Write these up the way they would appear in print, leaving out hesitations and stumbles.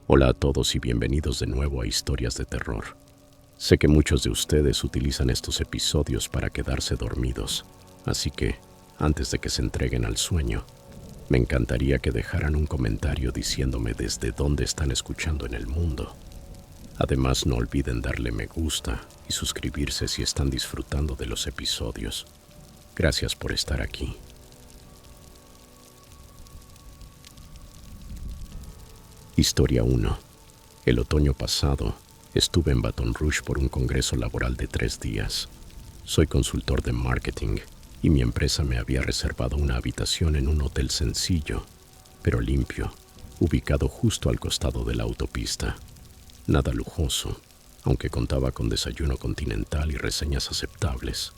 Hola a todos y bienvenidos de nuevo a Historias de Terror. Sé que muchos de ustedes utilizan estos episodios para quedarse dormidos, así que, antes de que se entreguen al sueño, me encantaría que dejaran un comentario diciéndome desde dónde están escuchando en el mundo. Además, no olviden darle me gusta y suscribirse si están disfrutando de los episodios. Gracias por estar aquí. Historia 1. El otoño pasado, estuve en Baton Rouge por un congreso laboral de 3 días. Soy consultor de marketing y mi empresa me había reservado una habitación en un hotel sencillo, pero limpio, ubicado justo al costado de la autopista. Nada lujoso, aunque contaba con desayuno continental y reseñas aceptables.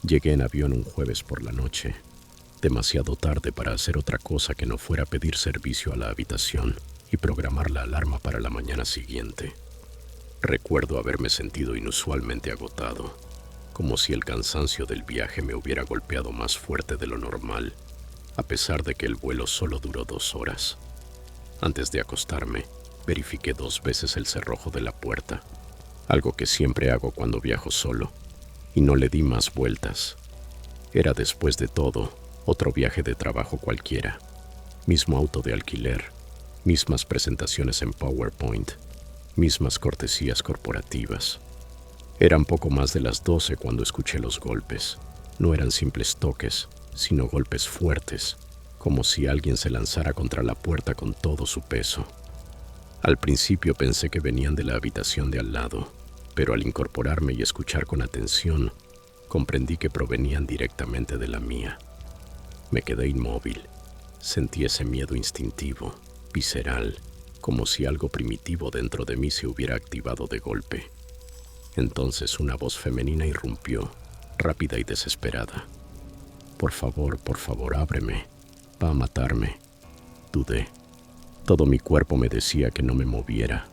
Llegué en avión un jueves por la noche, demasiado tarde para hacer otra cosa que no fuera pedir servicio a la habitación y programar la alarma para la mañana siguiente. Recuerdo haberme sentido inusualmente agotado, como si el cansancio del viaje me hubiera golpeado más fuerte de lo normal, a pesar de que el vuelo solo duró 2 horas. Antes de acostarme, verifiqué 2 veces el cerrojo de la puerta, algo que siempre hago cuando viajo solo, y no le di más vueltas. Era, después de todo, otro viaje de trabajo cualquiera, mismo auto de alquiler, mismas presentaciones en PowerPoint, mismas cortesías corporativas. Eran poco más de las 12 cuando escuché los golpes. No eran simples toques, sino golpes fuertes, como si alguien se lanzara contra la puerta con todo su peso. Al principio pensé que venían de la habitación de al lado, pero al incorporarme y escuchar con atención, comprendí que provenían directamente de la mía. Me quedé inmóvil. Sentí ese miedo instintivo, visceral, como si algo primitivo dentro de mí se hubiera activado de golpe. Entonces una voz femenina irrumpió, rápida y desesperada. Por favor, ábreme. Va a matarme. Dudé. Todo mi cuerpo me decía que no me moviera,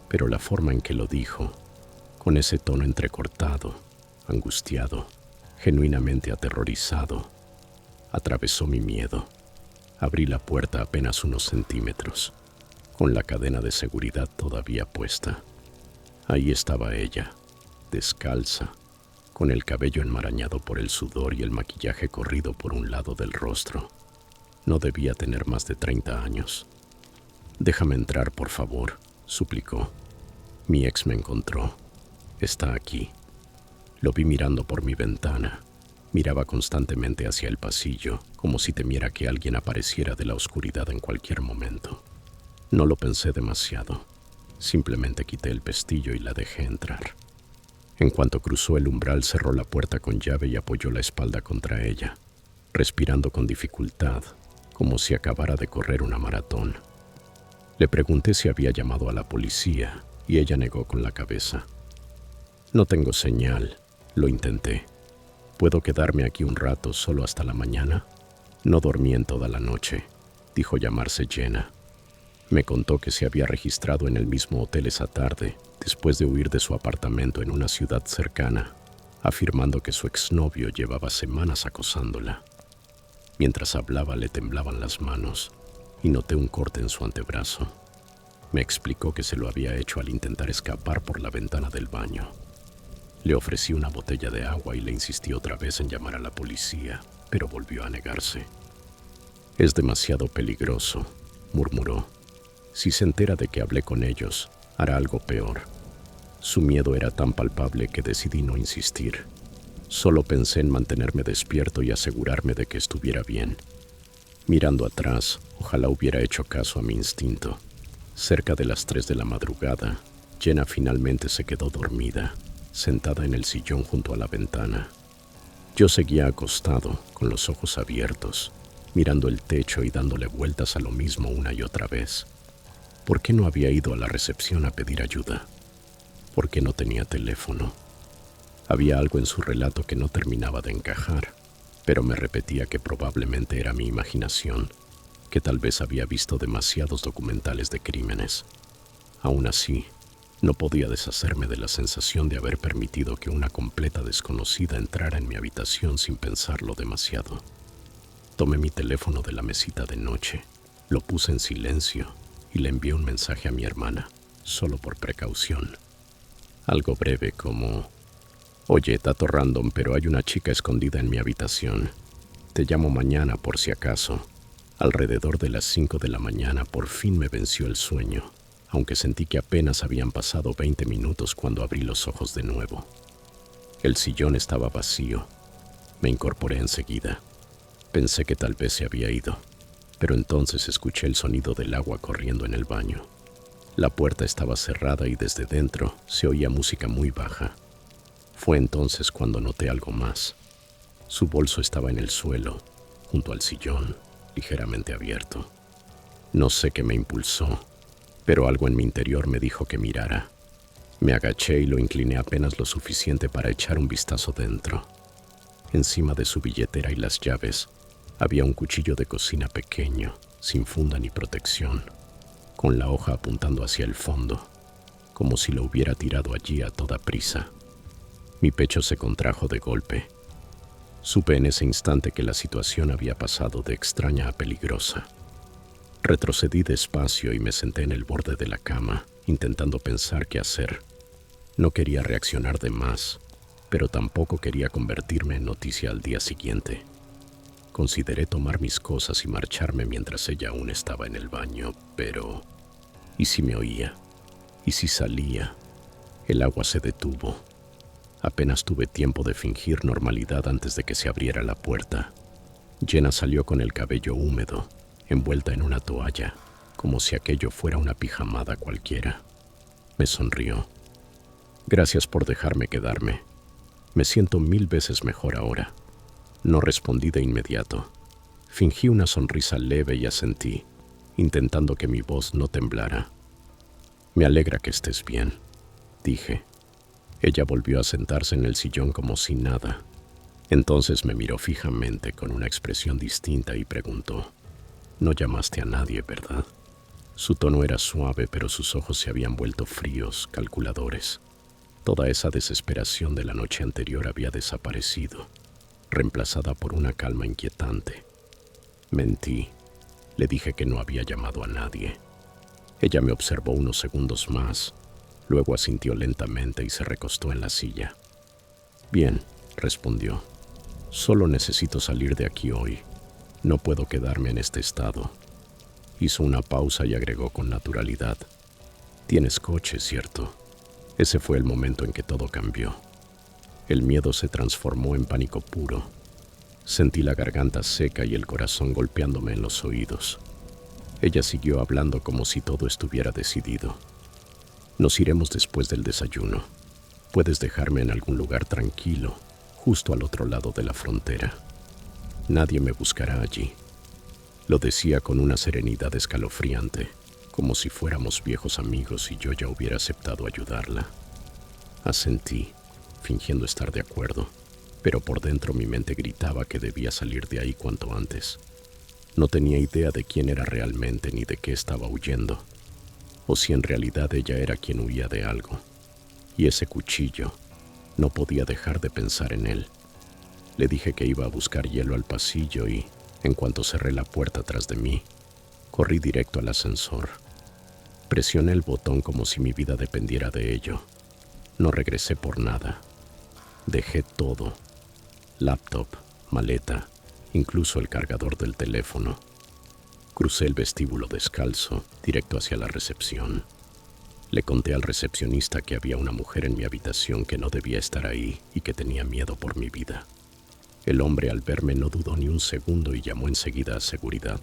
pero la forma en que lo dijo, con ese tono entrecortado, angustiado, genuinamente aterrorizado, atravesó mi miedo. Abrí la puerta apenas unos centímetros, con la cadena de seguridad todavía puesta. Ahí estaba ella, descalza, con el cabello enmarañado por el sudor y el maquillaje corrido por un lado del rostro. No debía tener más de 30 años. «Déjame entrar, por favor», suplicó. Mi ex me encontró. Está aquí. Lo vi mirando por mi ventana. Miraba constantemente hacia el pasillo, como si temiera que alguien apareciera de la oscuridad en cualquier momento. No lo pensé demasiado. Simplemente quité el pestillo y la dejé entrar. En cuanto cruzó el umbral, cerró la puerta con llave y apoyó la espalda contra ella, respirando con dificultad, como si acabara de correr una maratón. Le pregunté si había llamado a la policía y ella negó con la cabeza. «No tengo señal», lo intenté. «¿Puedo quedarme aquí un rato, solo hasta la mañana?» «No dormí en toda la noche», dijo llamarse Jenna. Me contó que se había registrado en el mismo hotel esa tarde, después de huir de su apartamento en una ciudad cercana, afirmando que su exnovio llevaba semanas acosándola. Mientras hablaba le temblaban las manos y noté un corte en su antebrazo. Me explicó que se lo había hecho al intentar escapar por la ventana del baño. Le ofrecí una botella de agua y le insistí otra vez en llamar a la policía, pero volvió a negarse. «Es demasiado peligroso», murmuró. «Si se entera de que hablé con ellos, hará algo peor». Su miedo era tan palpable que decidí no insistir. Solo pensé en mantenerme despierto y asegurarme de que estuviera bien. Mirando atrás, ojalá hubiera hecho caso a mi instinto. Cerca de las 3 de la madrugada, Jenna finalmente se quedó dormida, sentada en el sillón junto a la ventana. Yo seguía acostado, con los ojos abiertos, mirando el techo y dándole vueltas a lo mismo una y otra vez. ¿Por qué no había ido a la recepción a pedir ayuda? ¿Por qué no tenía teléfono? Había algo en su relato que no terminaba de encajar, pero me repetía que probablemente era mi imaginación, que tal vez había visto demasiados documentales de crímenes. Aún así, no podía deshacerme de la sensación de haber permitido que una completa desconocida entrara en mi habitación sin pensarlo demasiado. Tomé mi teléfono de la mesita de noche, lo puse en silencio y le envié un mensaje a mi hermana, solo por precaución. Algo breve como: oye, dato random, pero hay una chica escondida en mi habitación. Te llamo mañana por si acaso. Alrededor de las 5 de la mañana por fin me venció el sueño, aunque sentí que apenas habían pasado 20 minutos cuando abrí los ojos de nuevo. El sillón estaba vacío. Me incorporé enseguida. Pensé que tal vez se había ido, pero entonces escuché el sonido del agua corriendo en el baño. La puerta estaba cerrada y desde dentro se oía música muy baja. Fue entonces cuando noté algo más. Su bolso estaba en el suelo, junto al sillón, ligeramente abierto. No sé qué me impulsó, pero algo en mi interior me dijo que mirara. Me agaché y lo incliné apenas lo suficiente para echar un vistazo dentro. Encima de su billetera y las llaves había un cuchillo de cocina pequeño, sin funda ni protección, con la hoja apuntando hacia el fondo, como si lo hubiera tirado allí a toda prisa. Mi pecho se contrajo de golpe. Supe en ese instante que la situación había pasado de extraña a peligrosa. Retrocedí despacio y me senté en el borde de la cama, intentando pensar qué hacer. No quería reaccionar de más, pero tampoco quería convertirme en noticia al día siguiente. Consideré tomar mis cosas y marcharme mientras ella aún estaba en el baño, pero ¿y si me oía? ¿Y si salía? El agua se detuvo. Apenas tuve tiempo de fingir normalidad antes de que se abriera la puerta. Jenna salió con el cabello húmedo, envuelta en una toalla, como si aquello fuera una pijamada cualquiera. Me sonrió. Gracias por dejarme quedarme. Me siento 1000 veces mejor ahora. No respondí de inmediato. Fingí una sonrisa leve y asentí, intentando que mi voz no temblara. Me alegra que estés bien, dije. Ella volvió a sentarse en el sillón como si nada. Entonces me miró fijamente con una expresión distinta y preguntó: «No llamaste a nadie, ¿verdad?». Su tono era suave, pero sus ojos se habían vuelto fríos, calculadores. Toda esa desesperación de la noche anterior había desaparecido, reemplazada por una calma inquietante. Mentí. Le dije que no había llamado a nadie. Ella me observó unos segundos más. Luego asintió lentamente y se recostó en la silla. «Bien», respondió. «Solo necesito salir de aquí hoy. No puedo quedarme en este estado». Hizo una pausa y agregó con naturalidad: «Tienes coche, ¿cierto?». Ese fue el momento en que todo cambió. El miedo se transformó en pánico puro. Sentí la garganta seca y el corazón golpeándome en los oídos. Ella siguió hablando como si todo estuviera decidido. «Nos iremos después del desayuno. Puedes dejarme en algún lugar tranquilo, justo al otro lado de la frontera. Nadie me buscará allí». Lo decía con una serenidad escalofriante, como si fuéramos viejos amigos y yo ya hubiera aceptado ayudarla. Asentí, fingiendo estar de acuerdo, pero por dentro mi mente gritaba que debía salir de ahí cuanto antes. No tenía idea de quién era realmente ni de qué estaba huyendo, o si en realidad ella era quien huía de algo. Y ese cuchillo, no podía dejar de pensar en él. Le dije que iba a buscar hielo al pasillo y, en cuanto cerré la puerta tras de mí, corrí directo al ascensor. Presioné el botón como si mi vida dependiera de ello. No regresé por nada. Dejé todo: laptop, maleta, incluso el cargador del teléfono. Crucé el vestíbulo descalzo, directo hacia la recepción. Le conté al recepcionista que había una mujer en mi habitación que no debía estar ahí y que tenía miedo por mi vida. El hombre, al verme, no dudó ni un segundo y llamó enseguida a seguridad.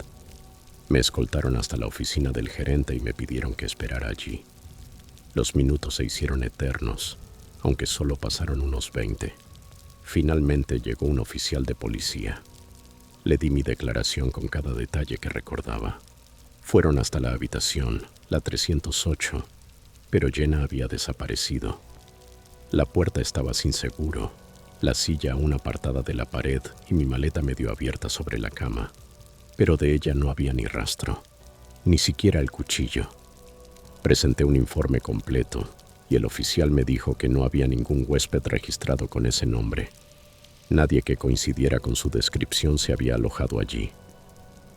Me escoltaron hasta la oficina del gerente y me pidieron que esperara allí. Los minutos se hicieron eternos, aunque solo pasaron unos 20. Finalmente llegó un oficial de policía. Le di mi declaración con cada detalle que recordaba. Fueron hasta la habitación, la 308, pero Jenna había desaparecido. La puerta estaba sin seguro, la silla aún apartada de la pared y mi maleta medio abierta sobre la cama, pero de ella no había ni rastro, ni siquiera el cuchillo. Presenté un informe completo y el oficial me dijo que no había ningún huésped registrado con ese nombre. Nadie que coincidiera con su descripción se había alojado allí.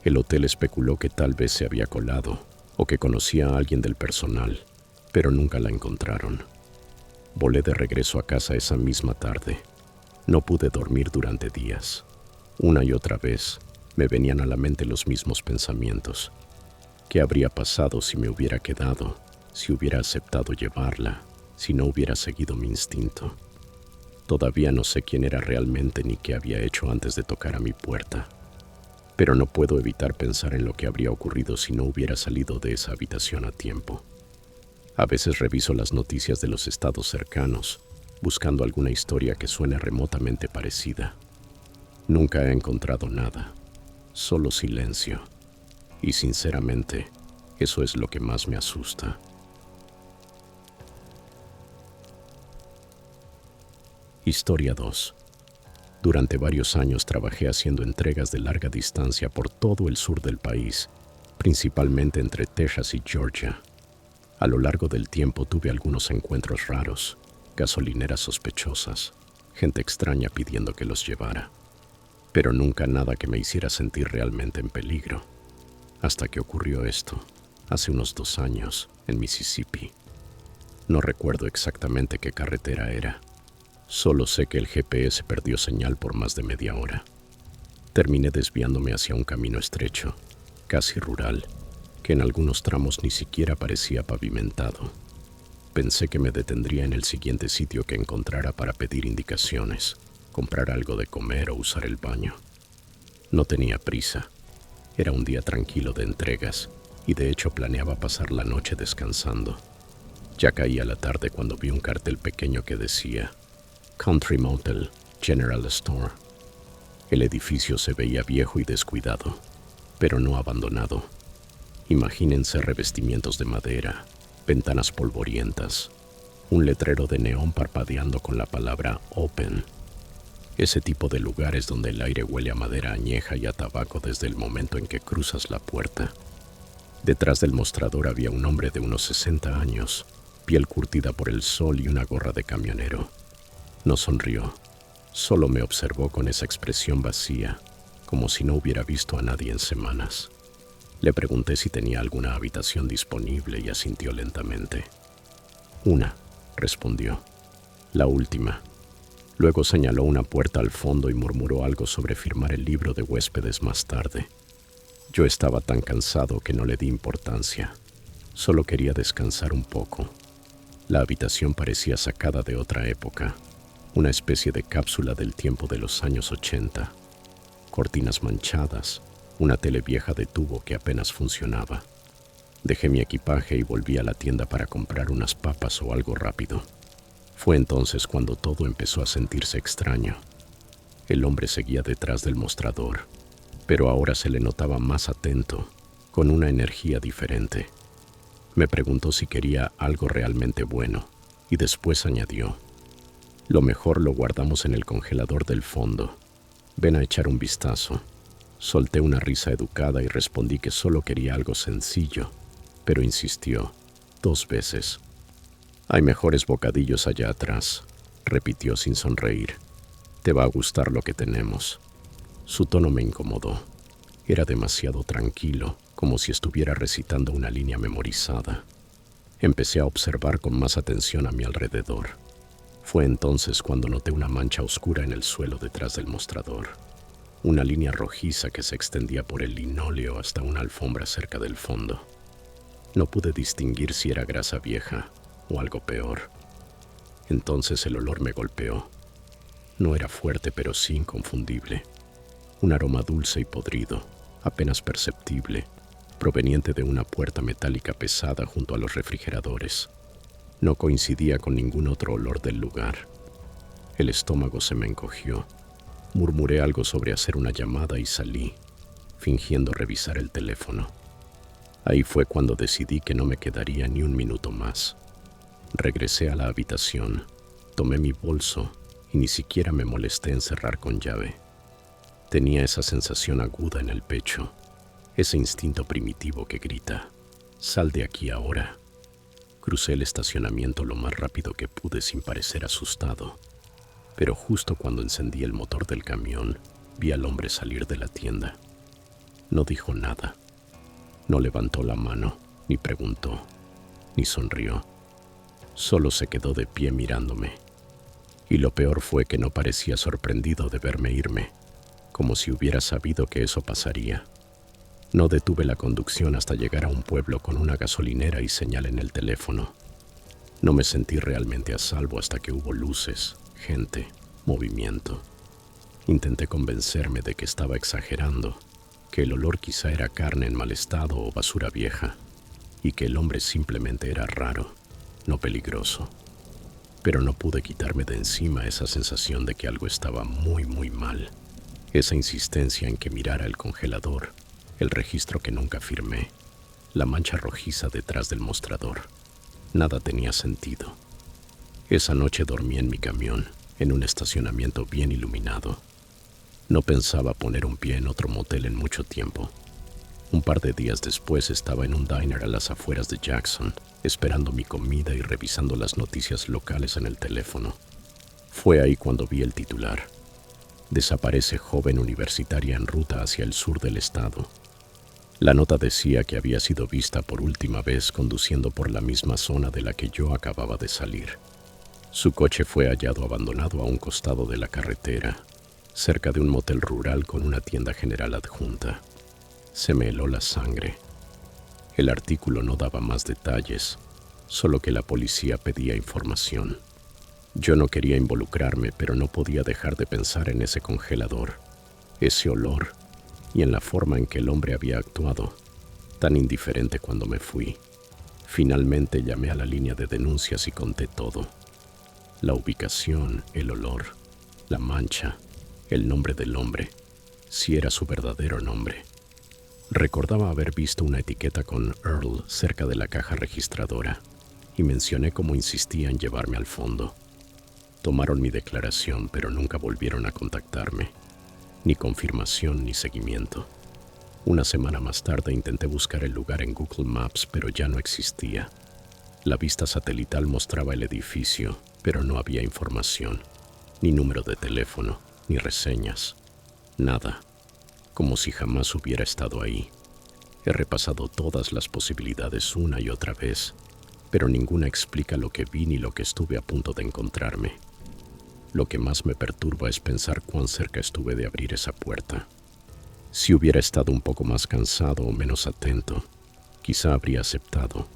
El hotel especuló que tal vez se había colado, o que conocía a alguien del personal, pero nunca la encontraron. Volé de regreso a casa esa misma tarde. No pude dormir durante días. Una y otra vez me venían a la mente los mismos pensamientos. ¿Qué habría pasado si me hubiera quedado, si hubiera aceptado llevarla, si no hubiera seguido mi instinto? Todavía no sé quién era realmente ni qué había hecho antes de tocar a mi puerta, pero no puedo evitar pensar en lo que habría ocurrido si no hubiera salido de esa habitación a tiempo. A veces reviso las noticias de los estados cercanos, buscando alguna historia que suene remotamente parecida. Nunca he encontrado nada, solo silencio. Y sinceramente, eso es lo que más me asusta. Historia 2. Durante varios años trabajé haciendo entregas de larga distancia por todo el sur del país, principalmente entre Texas y Georgia. A lo largo del tiempo tuve algunos encuentros raros, gasolineras sospechosas, gente extraña pidiendo que los llevara, pero nunca nada que me hiciera sentir realmente en peligro. Hasta que ocurrió esto, hace unos 2 años, en Mississippi. No recuerdo exactamente qué carretera era. Solo sé que el GPS perdió señal por más de media hora. Terminé desviándome hacia un camino estrecho, casi rural, que en algunos tramos ni siquiera parecía pavimentado. Pensé que me detendría en el siguiente sitio que encontrara para pedir indicaciones, comprar algo de comer o usar el baño. No tenía prisa. Era un día tranquilo de entregas y de hecho planeaba pasar la noche descansando. Ya caía la tarde cuando vi un cartel pequeño que decía Country Motel, General Store. El edificio se veía viejo y descuidado, pero no abandonado. Imagínense revestimientos de madera, ventanas polvorientas, un letrero de neón parpadeando con la palabra Open. Ese tipo de lugares donde el aire huele a madera añeja y a tabaco desde el momento en que cruzas la puerta. Detrás del mostrador había un hombre de unos 60 años, piel curtida por el sol y una gorra de camionero. No sonrió, solo me observó con esa expresión vacía, como si no hubiera visto a nadie en semanas. Le pregunté si tenía alguna habitación disponible y asintió lentamente. Una, respondió. La última. Luego señaló una puerta al fondo y murmuró algo sobre firmar el libro de huéspedes más tarde. Yo estaba tan cansado que no le di importancia. Solo quería descansar un poco. La habitación parecía sacada de otra época, una especie de cápsula del tiempo de los años 80. Cortinas manchadas, una tele vieja de tubo que apenas funcionaba. Dejé mi equipaje y volví a la tienda para comprar unas papas o algo rápido. Fue entonces cuando todo empezó a sentirse extraño. El hombre seguía detrás del mostrador, pero ahora se le notaba más atento, con una energía diferente. Me preguntó si quería algo realmente bueno, y después añadió: lo mejor lo guardamos en el congelador del fondo. Ven a echar un vistazo. Solté una risa educada y respondí que solo quería algo sencillo, pero insistió 2 veces. Hay mejores bocadillos allá atrás, repitió sin sonreír. Te va a gustar lo que tenemos. Su tono me incomodó. Era demasiado tranquilo, como si estuviera recitando una línea memorizada. Empecé a observar con más atención a mi alrededor. Fue entonces cuando noté una mancha oscura en el suelo detrás del mostrador. Una línea rojiza que se extendía por el linóleo hasta una alfombra cerca del fondo. No pude distinguir si era grasa vieja o algo peor. Entonces el olor me golpeó. No era fuerte, pero sí inconfundible. Un aroma dulce y podrido, apenas perceptible, proveniente de una puerta metálica pesada junto a los refrigeradores. No coincidía con ningún otro olor del lugar. El estómago se me encogió. Murmuré algo sobre hacer una llamada y salí, fingiendo revisar el teléfono. Ahí fue cuando decidí que no me quedaría ni un minuto más. Regresé a la habitación, tomé mi bolso y ni siquiera me molesté en cerrar con llave. Tenía esa sensación aguda en el pecho, ese instinto primitivo que grita: sal de aquí ahora. Crucé el estacionamiento lo más rápido que pude sin parecer asustado, pero justo cuando encendí el motor del camión, vi al hombre salir de la tienda. No dijo nada, no levantó la mano, Ni preguntó, ni sonrió. Solo se quedó de pie mirándome. Y lo peor fue que no parecía sorprendido de verme irme, como si hubiera sabido que eso pasaría. No detuve la conducción hasta llegar a un pueblo con una gasolinera y señal en el teléfono. No me sentí realmente a salvo hasta que hubo luces, gente, movimiento. Intenté convencerme de que estaba exagerando, que el olor quizá era carne en mal estado o basura vieja, y que el hombre simplemente era raro, no peligroso. Pero no pude quitarme de encima esa sensación de que algo estaba muy mal. Esa insistencia en que mirara el congelador, el registro que nunca firmé, la mancha rojiza detrás del mostrador. Nada tenía sentido. Esa noche dormí en mi camión, en un estacionamiento bien iluminado. No pensaba poner un pie en otro motel en mucho tiempo. Un par de días después estaba en un diner a las afueras de Jackson, esperando mi comida y revisando las noticias locales en el teléfono. Fue ahí cuando vi el titular. Desaparece joven universitaria en ruta hacia el sur del estado. La nota decía que había sido vista por última vez conduciendo por la misma zona de la que yo acababa de salir. Su coche fue hallado abandonado a un costado de la carretera, cerca de un motel rural con una tienda general adjunta. Se me heló la sangre. El artículo no daba más detalles, solo que la policía pedía información. Yo no quería involucrarme, pero no podía dejar de pensar en ese congelador, ese olor, y en la forma en que el hombre había actuado, tan indiferente cuando me fui. Finalmente llamé a la línea de denuncias y conté todo. La ubicación, el olor, la mancha, el nombre del hombre, si era su verdadero nombre. Recordaba haber visto una etiqueta con Earl cerca de la caja registradora y mencioné cómo insistía en llevarme al fondo. Tomaron mi declaración, pero nunca volvieron a contactarme. Ni confirmación ni seguimiento. Una semana más tarde intenté buscar el lugar en Google Maps, pero ya no existía. La vista satelital mostraba el edificio, pero no había información, ni número de teléfono, ni reseñas. Nada, como si jamás hubiera estado ahí. He repasado todas las posibilidades una y otra vez, pero ninguna explica lo que vi ni lo que estuve a punto de encontrarme. Lo que más me perturba es pensar cuán cerca estuve de abrir esa puerta. Si hubiera estado un poco más cansado o menos atento, quizá habría aceptado.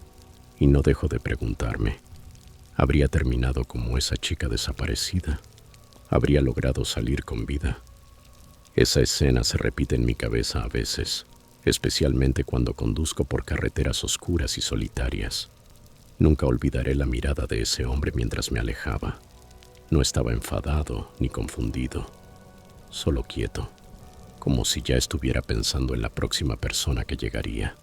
Y no dejo de preguntarme, ¿habría terminado como esa chica desaparecida? ¿Habría logrado salir con vida? Esa escena se repite en mi cabeza a veces, especialmente cuando conduzco por carreteras oscuras y solitarias. Nunca olvidaré la mirada de ese hombre mientras me alejaba. No estaba enfadado ni confundido, solo quieto, como si ya estuviera pensando en la próxima persona que llegaría.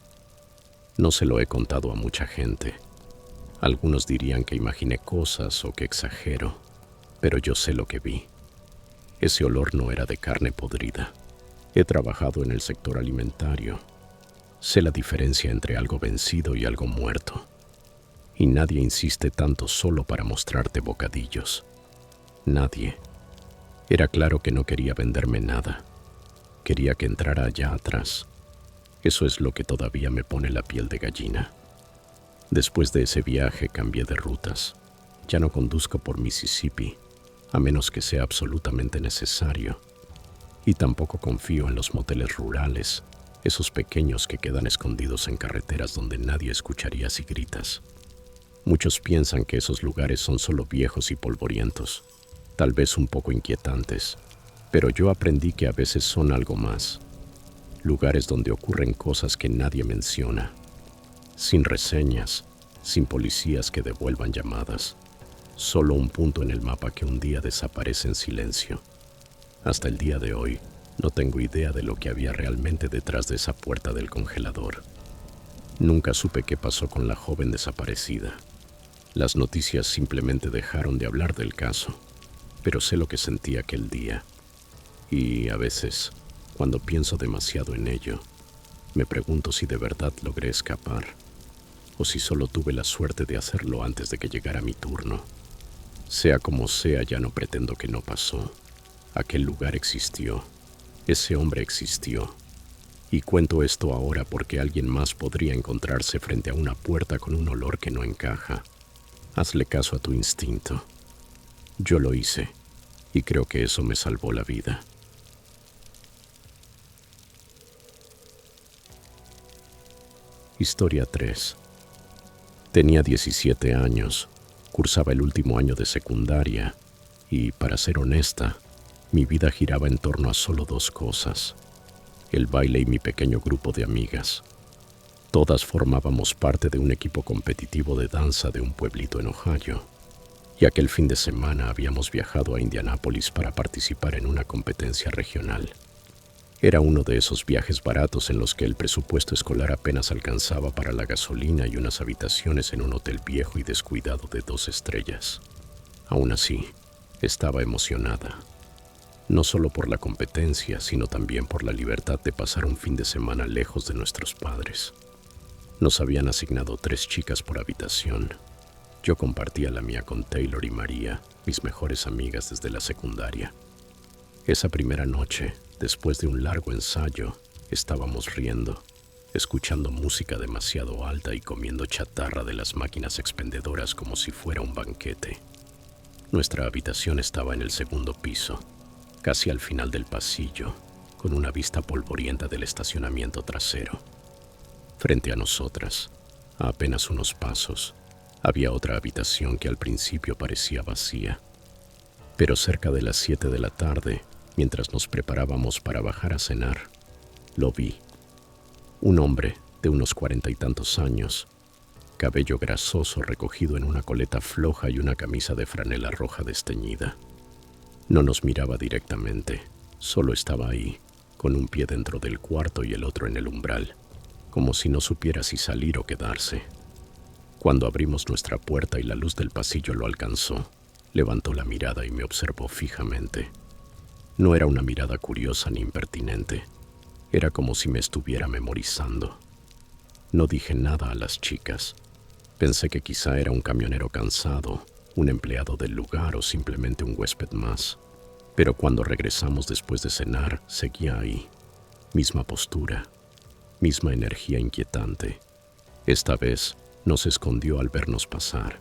No se lo he contado a mucha gente. Algunos dirían que imaginé cosas o que exagero, pero yo sé lo que vi. Ese olor no era de carne podrida. He trabajado en el sector alimentario. Sé la diferencia entre algo vencido y algo muerto. Y nadie insiste tanto solo para mostrarte bocadillos. Nadie. Era claro que no quería venderme nada. Quería que entrara allá atrás. Eso es lo que todavía me pone la piel de gallina. Después de ese viaje cambié de rutas. Ya no conduzco por Mississippi, a menos que sea absolutamente necesario. Y tampoco confío en los moteles rurales, esos pequeños que quedan escondidos en carreteras donde nadie escucharía si gritas. Muchos piensan que esos lugares son solo viejos y polvorientos, tal vez un poco inquietantes, pero yo aprendí que a veces son algo más. Lugares donde ocurren cosas que nadie menciona, sin reseñas, sin policías que devuelvan llamadas, solo un punto en el mapa que un día desaparece en silencio. Hasta el día de hoy, no tengo idea de lo que había realmente detrás de esa puerta del congelador. Nunca supe qué pasó con la joven desaparecida. Las noticias simplemente dejaron de hablar del caso, pero sé lo que sentí aquel día. Y a veces, cuando pienso demasiado en ello, me pregunto si de verdad logré escapar, o si solo tuve la suerte de hacerlo antes de que llegara mi turno. Sea como sea, ya no pretendo que no pasó. Aquel lugar existió. Ese hombre existió. Y cuento esto ahora porque alguien más podría encontrarse frente a una puerta con un olor que no encaja. Hazle caso a tu instinto. Yo lo hice, y creo que eso me salvó la vida. Historia 3. Tenía 17 años, cursaba el último año de secundaria y, para ser honesta, mi vida giraba en torno a solo dos cosas: el baile y mi pequeño grupo de amigas. Todas formábamos parte de un equipo competitivo de danza de un pueblito en Ohio, y aquel fin de semana habíamos viajado a Indianápolis para participar en una competencia regional. Era uno de esos viajes baratos en los que el presupuesto escolar apenas alcanzaba para la gasolina y unas habitaciones en un hotel viejo y descuidado de 2 estrellas. Aún así, estaba emocionada, no solo por la competencia, sino también por la libertad de pasar un fin de semana lejos de nuestros padres. Nos habían asignado 3 chicas por habitación. Yo compartía la mía con Taylor y María, mis mejores amigas desde la secundaria. Esa primera noche, después de un largo ensayo, estábamos riendo, escuchando música demasiado alta y comiendo chatarra de las máquinas expendedoras como si fuera un banquete. Nuestra habitación estaba en el segundo piso, casi al final del pasillo, con una vista polvorienta del estacionamiento trasero. Frente a nosotras, a apenas unos pasos, había otra habitación que al principio parecía vacía. Pero cerca de las 7 de la tarde, mientras nos preparábamos para bajar a cenar, lo vi. Un hombre de unos 40 y tantos años, cabello grasoso recogido en una coleta floja y una camisa de franela roja desteñida. No nos miraba directamente, solo estaba ahí, con un pie dentro del cuarto y el otro en el umbral, como si no supiera si salir o quedarse. Cuando abrimos nuestra puerta y la luz del pasillo lo alcanzó, levantó la mirada y me observó fijamente. No era una mirada curiosa ni impertinente, era como si me estuviera memorizando. No dije nada a las chicas. Pensé que quizá era un camionero cansado, un empleado del lugar o simplemente un huésped más. Pero cuando regresamos después de cenar, seguía ahí. Misma postura, misma energía inquietante. Esta vez no se escondió al vernos pasar.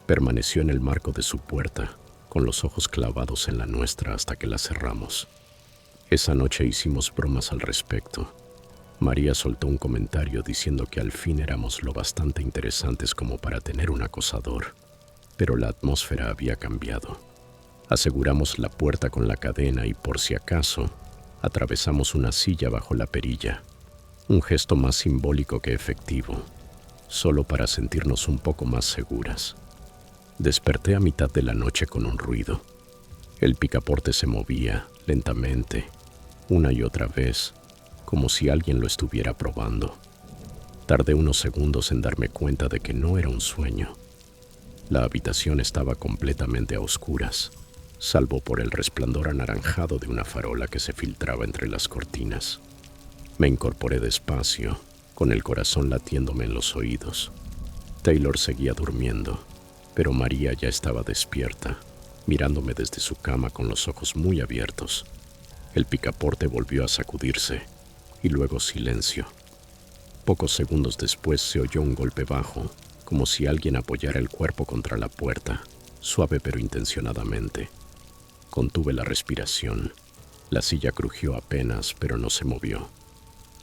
Permaneció en el marco de su puerta, con los ojos clavados en la nuestra hasta que la cerramos. Esa noche hicimos bromas al respecto. María soltó un comentario diciendo que al fin éramos lo bastante interesantes como para tener un acosador, pero la atmósfera había cambiado. Aseguramos la puerta con la cadena y, por si acaso, atravesamos una silla bajo la perilla, un gesto más simbólico que efectivo, solo para sentirnos un poco más seguras. Desperté a mitad de la noche con un ruido. El picaporte se movía lentamente, una y otra vez, como si alguien lo estuviera probando. Tardé unos segundos en darme cuenta de que no era un sueño. La habitación estaba completamente a oscuras, salvo por el resplandor anaranjado de una farola que se filtraba entre las cortinas. Me incorporé despacio, con el corazón latiéndome en los oídos. Taylor seguía durmiendo, pero María ya estaba despierta, mirándome desde su cama con los ojos muy abiertos. El picaporte volvió a sacudirse, y luego silencio. Pocos segundos después se oyó un golpe bajo, como si alguien apoyara el cuerpo contra la puerta, suave pero intencionadamente. Contuve la respiración. La silla crujió apenas, pero no se movió.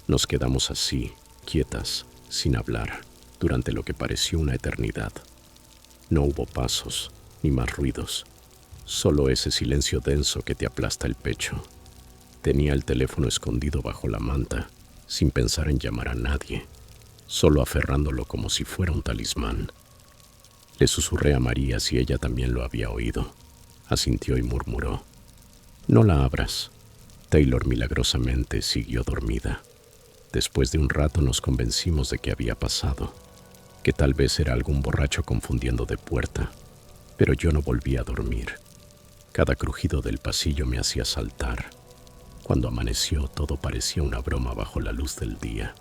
Nos quedamos así, quietas, sin hablar, durante lo que pareció una eternidad. No hubo pasos, ni más ruidos, solo ese silencio denso que te aplasta el pecho. Tenía el teléfono escondido bajo la manta, sin pensar en llamar a nadie, solo aferrándolo como si fuera un talismán. Le susurré a María si ella también lo había oído. Asintió y murmuró: «No la abras». Taylor milagrosamente siguió dormida. Después de un rato nos convencimos de que había pasado, que tal vez era algún borracho confundiendo de puerta, pero yo no volví a dormir. Cada crujido del pasillo me hacía saltar. Cuando amaneció, todo parecía una broma bajo la luz del día.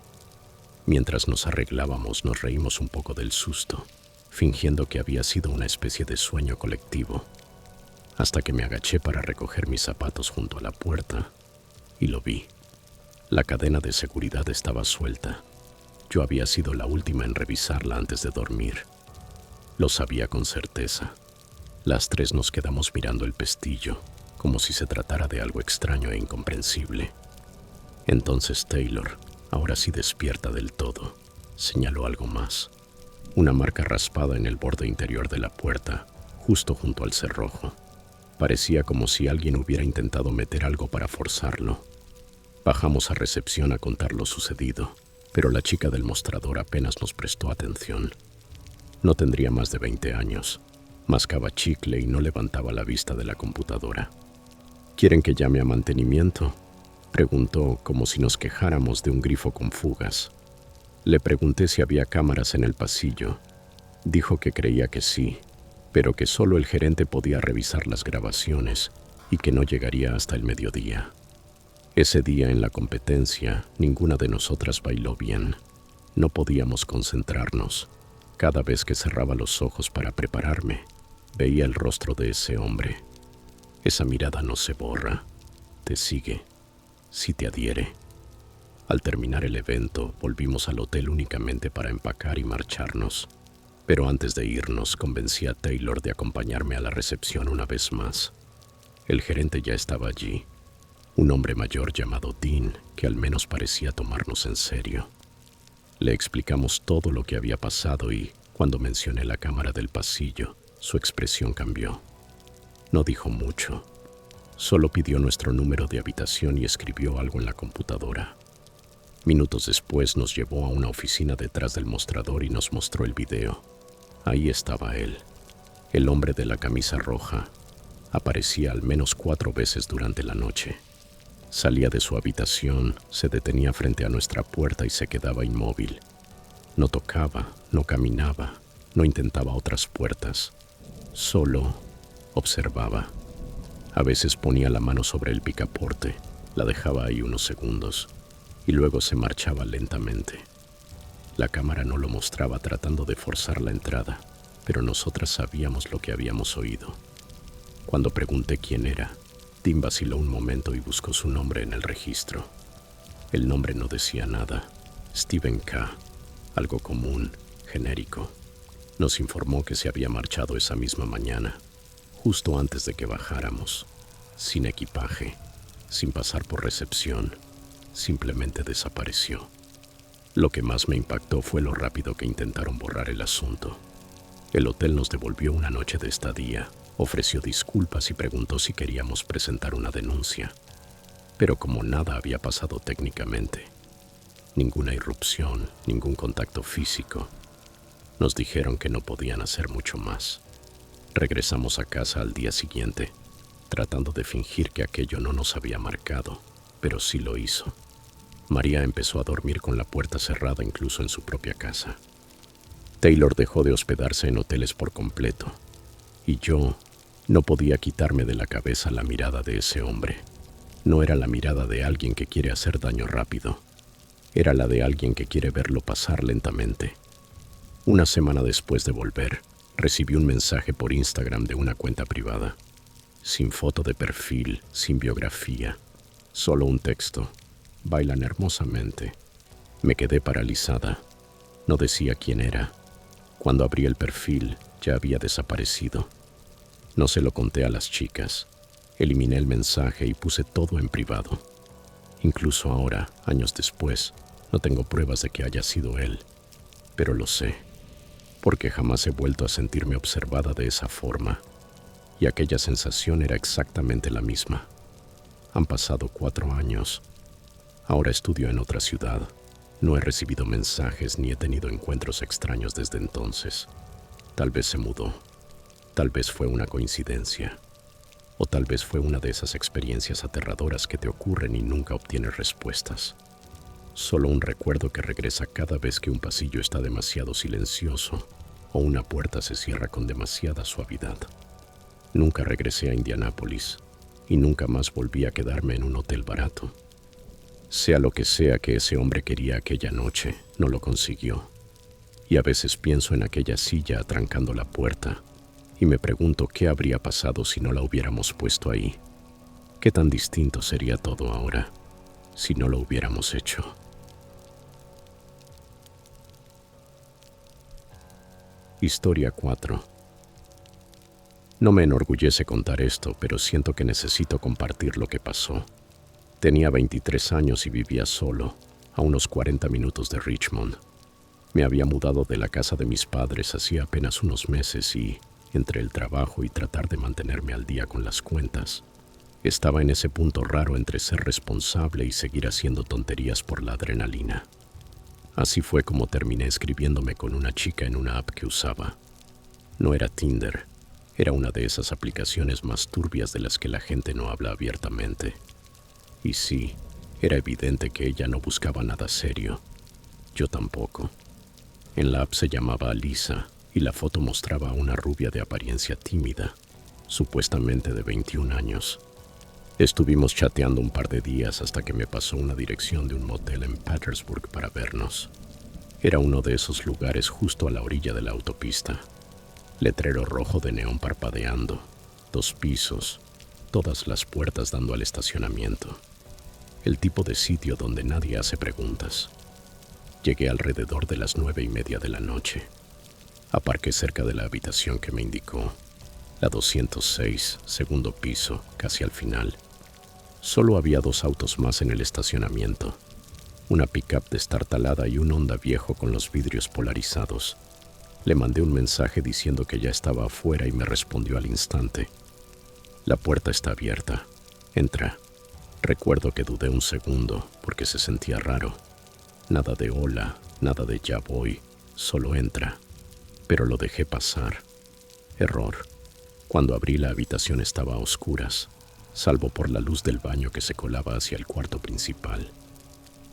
Mientras nos arreglábamos, nos reímos un poco del susto, fingiendo que había sido una especie de sueño colectivo, hasta que me agaché para recoger mis zapatos junto a la puerta y lo vi. La cadena de seguridad estaba suelta. Yo había sido la última en revisarla antes de dormir. Lo sabía con certeza. Las tres nos quedamos mirando el pestillo, como si se tratara de algo extraño e incomprensible. Entonces Taylor, ahora sí despierta del todo, señaló algo más. Una marca raspada en el borde interior de la puerta, justo junto al cerrojo. Parecía como si alguien hubiera intentado meter algo para forzarlo. Bajamos a recepción a contar lo sucedido, pero la chica del mostrador apenas nos prestó atención. No tendría más de 20 años. Mascaba chicle y no levantaba la vista de la computadora. ¿Quieren que llame a mantenimiento?, preguntó, como si nos quejáramos de un grifo con fugas. Le pregunté si había cámaras en el pasillo. Dijo que creía que sí, pero que solo el gerente podía revisar las grabaciones y que no llegaría hasta el mediodía. Ese día en la competencia, ninguna de nosotras bailó bien. No podíamos concentrarnos. Cada vez que cerraba los ojos para prepararme, veía el rostro de ese hombre. Esa mirada no se borra, te sigue, sí te adhiere. Al terminar el evento, volvimos al hotel únicamente para empacar y marcharnos. Pero antes de irnos, convencí a Taylor de acompañarme a la recepción una vez más. El gerente ya estaba allí, un hombre mayor llamado Dean, que al menos parecía tomarnos en serio. Le explicamos todo lo que había pasado y, cuando mencioné la cámara del pasillo, su expresión cambió. No dijo mucho, solo pidió nuestro número de habitación y escribió algo en la computadora. Minutos después nos llevó a una oficina detrás del mostrador y nos mostró el video. Ahí estaba él, el hombre de la camisa roja. Aparecía al menos 4 veces durante la noche. Salía de su habitación, se detenía frente a nuestra puerta y se quedaba inmóvil. No tocaba, no caminaba, no intentaba otras puertas. Solo observaba. A veces ponía la mano sobre el picaporte, la dejaba ahí unos segundos y luego se marchaba lentamente. La cámara no lo mostraba tratando de forzar la entrada, pero nosotras sabíamos lo que habíamos oído. Cuando pregunté quién era, Tim vaciló un momento y buscó su nombre en el registro. El nombre no decía nada. Stephen K., algo común, genérico. Nos informó que se había marchado esa misma mañana, justo antes de que bajáramos, sin equipaje, sin pasar por recepción, simplemente desapareció. Lo que más me impactó fue lo rápido que intentaron borrar el asunto. El hotel nos devolvió una noche de estadía, ofreció disculpas y preguntó si queríamos presentar una denuncia. Pero como nada había pasado técnicamente, ninguna irrupción, ningún contacto físico, nos dijeron que no podían hacer mucho más. Regresamos a casa al día siguiente, tratando de fingir que aquello no nos había marcado, pero sí lo hizo. María empezó a dormir con la puerta cerrada incluso en su propia casa. Taylor dejó de hospedarse en hoteles por completo, y yo no podía quitarme de la cabeza la mirada de ese hombre. No era la mirada de alguien que quiere hacer daño rápido, era la de alguien que quiere verlo pasar lentamente. Una semana después de volver, recibí un mensaje por Instagram de una cuenta privada, sin foto de perfil, sin biografía, solo un texto: bailan hermosamente. Me quedé paralizada. No decía quién era. Cuando abrí el perfil, ya había desaparecido. No se lo conté a las chicas. Eliminé el mensaje y puse todo en privado. Incluso ahora, años después, no tengo pruebas de que haya sido él. Pero lo sé, porque jamás he vuelto a sentirme observada de esa forma. Y aquella sensación era exactamente la misma. Han pasado 4 años. Ahora estudio en otra ciudad. No he recibido mensajes ni he tenido encuentros extraños desde entonces. Tal vez se mudó. Tal vez fue una coincidencia. O tal vez fue una de esas experiencias aterradoras que te ocurren y nunca obtienes respuestas. Solo un recuerdo que regresa cada vez que un pasillo está demasiado silencioso o una puerta se cierra con demasiada suavidad. Nunca regresé a Indianápolis y nunca más volví a quedarme en un hotel barato. Sea lo que sea que ese hombre quería aquella noche, no lo consiguió. Y a veces pienso en aquella silla atrancando la puerta y me pregunto qué habría pasado si no la hubiéramos puesto ahí. ¿Qué tan distinto sería todo ahora? si no lo hubiéramos hecho. Historia 4. No me enorgullece contar esto, pero siento que necesito compartir lo que pasó. Tenía 23 años y vivía solo, a unos 40 minutos de Richmond. Me había mudado de la casa de mis padres hacía apenas unos meses y, entre el trabajo y tratar de mantenerme al día con las cuentas, estaba en ese punto raro entre ser responsable y seguir haciendo tonterías por la adrenalina. Así fue como terminé escribiéndome con una chica en una app que usaba. No era Tinder, era una de esas aplicaciones más turbias de las que la gente no habla abiertamente. Y sí, era evidente que ella no buscaba nada serio. Yo tampoco. En la app se llamaba Alisa y la foto mostraba a una rubia de apariencia tímida, supuestamente de 21 años. Estuvimos chateando un par de días hasta que me pasó una dirección de un motel en Petersburg para vernos. Era uno de esos lugares justo a la orilla de la autopista. Letrero rojo de neón parpadeando, 2 pisos, todas las puertas dando al estacionamiento. El tipo de sitio donde nadie hace preguntas. Llegué alrededor de las 9:30 de la noche. Aparqué cerca de la habitación que me indicó, la 206, segundo piso, casi al final. Solo había 2 autos más en el estacionamiento, una pickup destartalada y un Honda viejo con los vidrios polarizados. Le mandé un mensaje diciendo que ya estaba afuera y me respondió al instante. La puerta está abierta. Entra. Recuerdo que dudé un segundo porque se sentía raro. Nada de hola, nada de ya voy, solo entra. Pero lo dejé pasar. Error. Cuando abrí la habitación estaba a oscuras, salvo por la luz del baño que se colaba hacia el cuarto principal.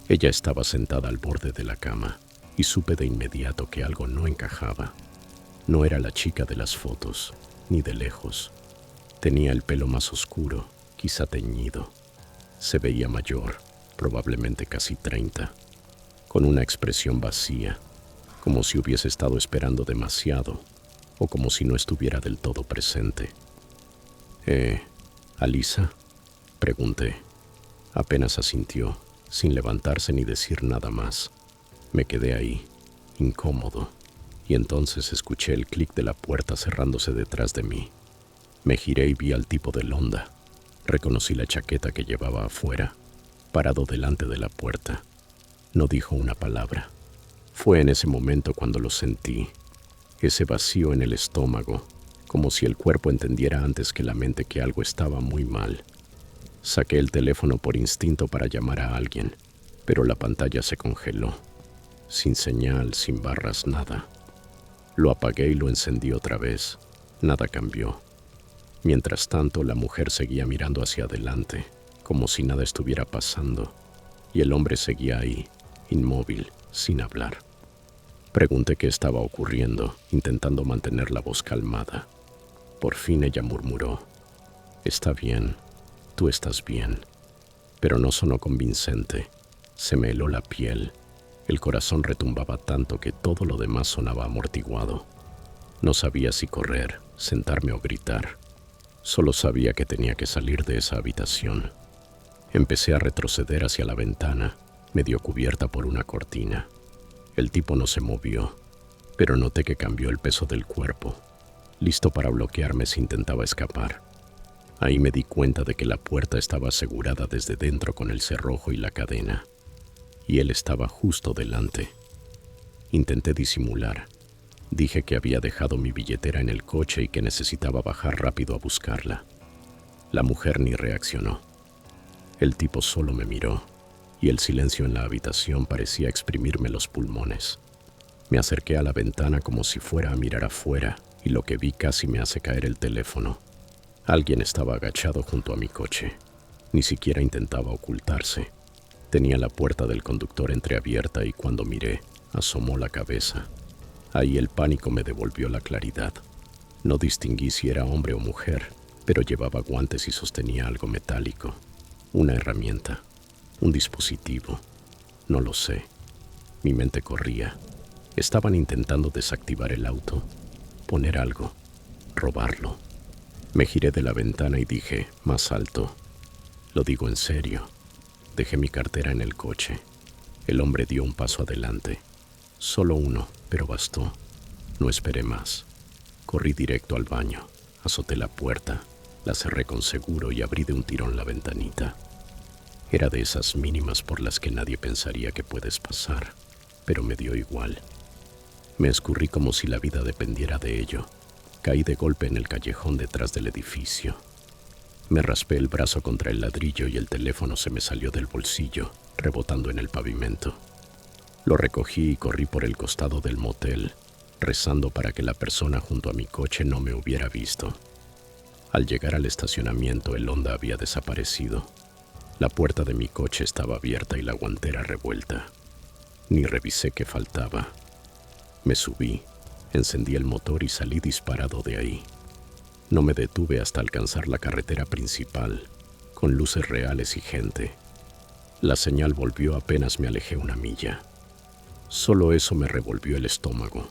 Ella estaba sentada al borde de la cama y supe de inmediato que algo no encajaba. No era la chica de las fotos, ni de lejos. Tenía el pelo más oscuro, quizá teñido. Se veía mayor, probablemente casi 30, con una expresión vacía, como si hubiese estado esperando demasiado o como si no estuviera del todo presente. ¿Alisa? Pregunté. Apenas asintió, sin levantarse ni decir nada más. Me quedé ahí, incómodo, y entonces escuché el clic de la puerta cerrándose detrás de mí. Me giré y vi al tipo del Honda. Reconocí la chaqueta que llevaba afuera, parado delante de la puerta. No dijo una palabra. Fue en ese momento cuando lo sentí, ese vacío en el estómago, como si el cuerpo entendiera antes que la mente que algo estaba muy mal. Saqué el teléfono por instinto para llamar a alguien, pero la pantalla se congeló. Sin señal, sin barras, nada. Lo apagué y lo encendí otra vez. Nada cambió. Mientras tanto, la mujer seguía mirando hacia adelante, como si nada estuviera pasando, y el hombre seguía ahí, inmóvil, sin hablar. Pregunté qué estaba ocurriendo, intentando mantener la voz calmada. Por fin ella murmuró: «Está bien, tú estás bien». Pero no sonó convincente. Se me heló la piel. El corazón retumbaba tanto que todo lo demás sonaba amortiguado. No sabía si correr, sentarme o gritar. Solo sabía que tenía que salir de esa habitación. Empecé a retroceder hacia la ventana, medio cubierta por una cortina. El tipo no se movió, pero noté que cambió el peso del cuerpo, listo para bloquearme si intentaba escapar. Ahí me di cuenta de que la puerta estaba asegurada desde dentro con el cerrojo y la cadena, y él estaba justo delante. Intenté disimular. Dije que había dejado mi billetera en el coche y que necesitaba bajar rápido a buscarla. La mujer ni reaccionó. El tipo solo me miró, y el silencio en la habitación parecía exprimirme los pulmones. Me acerqué a la ventana como si fuera a mirar afuera, y lo que vi casi me hace caer el teléfono. Alguien estaba agachado junto a mi coche. Ni siquiera intentaba ocultarse. Tenía la puerta del conductor entreabierta y cuando miré, asomó la cabeza. Ahí el pánico me devolvió la claridad. No distinguí si era hombre o mujer, pero llevaba guantes y sostenía algo metálico. Una herramienta, un dispositivo. No lo sé. Mi mente corría. Estaban intentando desactivar el auto, poner algo, robarlo. Me giré de la ventana y dije, más alto: «Lo digo en serio. Dejé mi cartera en el coche. El hombre dio un paso adelante. Solo uno, pero bastó. No esperé más. Corrí directo al baño. Azoté la puerta, la cerré con seguro y abrí de un tirón la ventanita. Era de esas mínimas por las que nadie pensaría que puedes pasar, pero me dio igual. Me escurrí como si la vida dependiera de ello. Caí de golpe en el callejón detrás del edificio. Me raspé el brazo contra el ladrillo y el teléfono se me salió del bolsillo, rebotando en el pavimento. Lo recogí y corrí por el costado del motel, rezando para que la persona junto a mi coche no me hubiera visto. Al llegar al estacionamiento, el Honda había desaparecido. La puerta de mi coche estaba abierta y la guantera revuelta. Ni revisé qué faltaba. Me subí, encendí el motor y salí disparado de ahí. No me detuve hasta alcanzar la carretera principal, con luces reales y gente. La señal volvió apenas me alejé una milla. Solo eso me revolvió el estómago,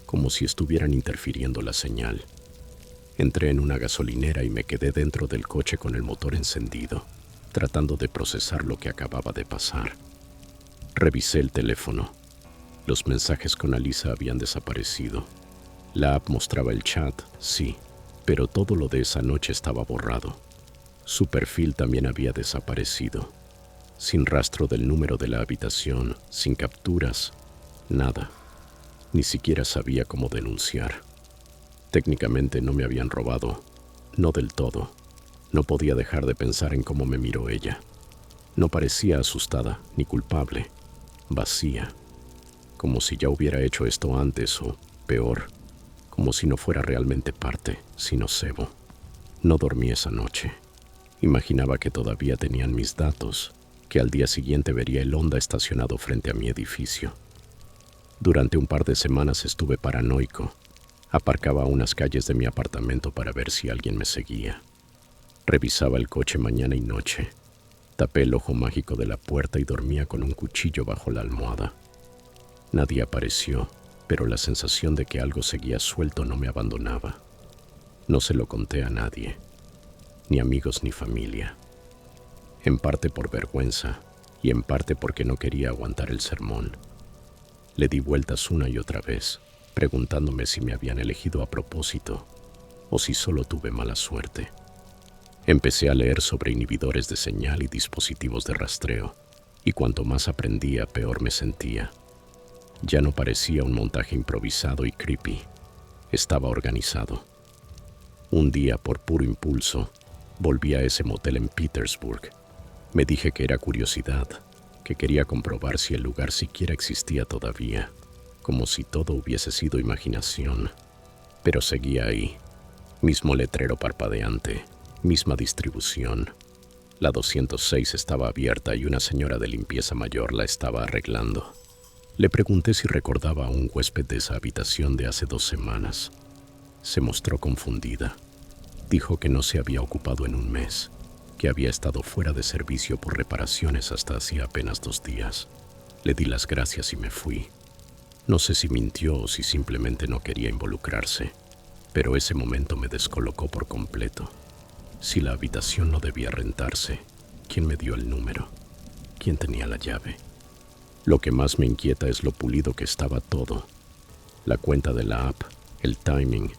como si estuvieran interfiriendo la señal. Entré en una gasolinera y me quedé dentro del coche con el motor encendido, tratando de procesar lo que acababa de pasar. Revisé el teléfono. Los mensajes con Alisa habían desaparecido. La app mostraba el chat, sí, pero todo lo de esa noche estaba borrado. Su perfil también había desaparecido. Sin rastro del número de la habitación, sin capturas, nada. Ni siquiera sabía cómo denunciar. Técnicamente no me habían robado, no del todo. No podía dejar de pensar en cómo me miró ella. No parecía asustada ni culpable, vacía, como si ya hubiera hecho esto antes o, peor, como si no fuera realmente parte, sino cebo. No dormí esa noche. Imaginaba que todavía tenían mis datos, que al día siguiente vería el Honda estacionado frente a mi edificio. Durante un par de semanas estuve paranoico. Aparcaba a unas calles de mi apartamento para ver si alguien me seguía. Revisaba el coche mañana y noche. Tapé el ojo mágico de la puerta y dormía con un cuchillo bajo la almohada. Nadie apareció, pero la sensación de que algo seguía suelto no me abandonaba. No se lo conté a nadie, ni amigos ni familia. En parte por vergüenza y en parte porque no quería aguantar el sermón. Le di vueltas una y otra vez, preguntándome si me habían elegido a propósito o si solo tuve mala suerte. Empecé a leer sobre inhibidores de señal y dispositivos de rastreo, y cuanto más aprendía, peor me sentía. Ya no parecía un montaje improvisado y creepy. Estaba organizado. Un día, por puro impulso, volví a ese motel en Petersburg. Me dije que era curiosidad, que quería comprobar si el lugar siquiera existía todavía, como si todo hubiese sido imaginación. Pero seguía ahí, mismo letrero parpadeante, misma distribución. La 206 estaba abierta y una señora de limpieza mayor la estaba arreglando. Le pregunté si recordaba a un huésped de esa habitación de hace 2 semanas. Se mostró confundida. Dijo que no se había ocupado en un mes, que había estado fuera de servicio por reparaciones hasta hacía apenas 2 días. Le di las gracias y me fui. No sé si mintió o si simplemente no quería involucrarse, pero ese momento me descolocó por completo. Si la habitación no debía rentarse, ¿quién me dio el número? ¿Quién tenía la llave? Lo que más me inquieta es lo pulido que estaba todo. La cuenta de la app, el timing,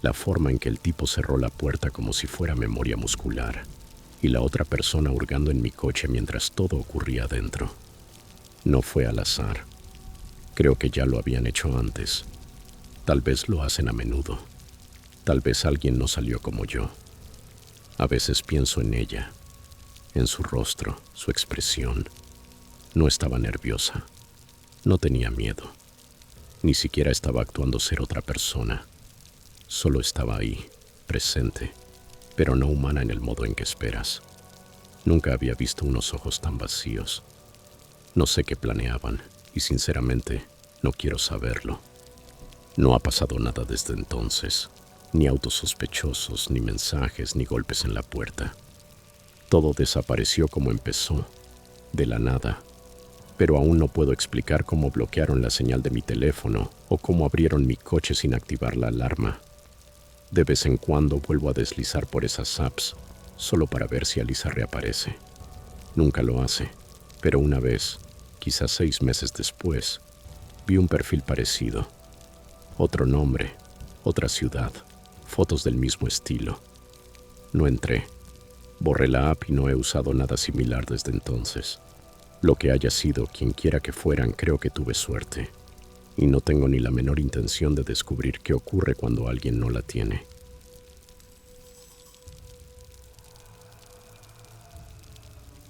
la forma en que el tipo cerró la puerta como si fuera memoria muscular, y la otra persona hurgando en mi coche mientras todo ocurría adentro. No fue al azar. Creo que ya lo habían hecho antes. Tal vez lo hacen a menudo. Tal vez alguien no salió como yo. A veces pienso en ella, en su rostro, su expresión. No estaba nerviosa. No tenía miedo. Ni siquiera estaba actuando ser otra persona. Solo estaba ahí, presente, pero no humana en el modo en que esperas. Nunca había visto unos ojos tan vacíos. No sé qué planeaban y sinceramente no quiero saberlo. No ha pasado nada desde entonces, ni autos sospechosos, ni mensajes, ni golpes en la puerta. Todo desapareció como empezó, de la nada. Pero aún no puedo explicar cómo bloquearon la señal de mi teléfono o cómo abrieron mi coche sin activar la alarma. De vez en cuando vuelvo a deslizar por esas apps, solo para ver si Alisa reaparece. Nunca lo hace, pero una vez, quizás 6 meses después, vi un perfil parecido. Otro nombre, otra ciudad, fotos del mismo estilo. No entré. Borré la app y no he usado nada similar desde entonces. Lo que haya sido, quien quiera que fueran, creo que tuve suerte. Y no tengo ni la menor intención de descubrir qué ocurre cuando alguien no la tiene.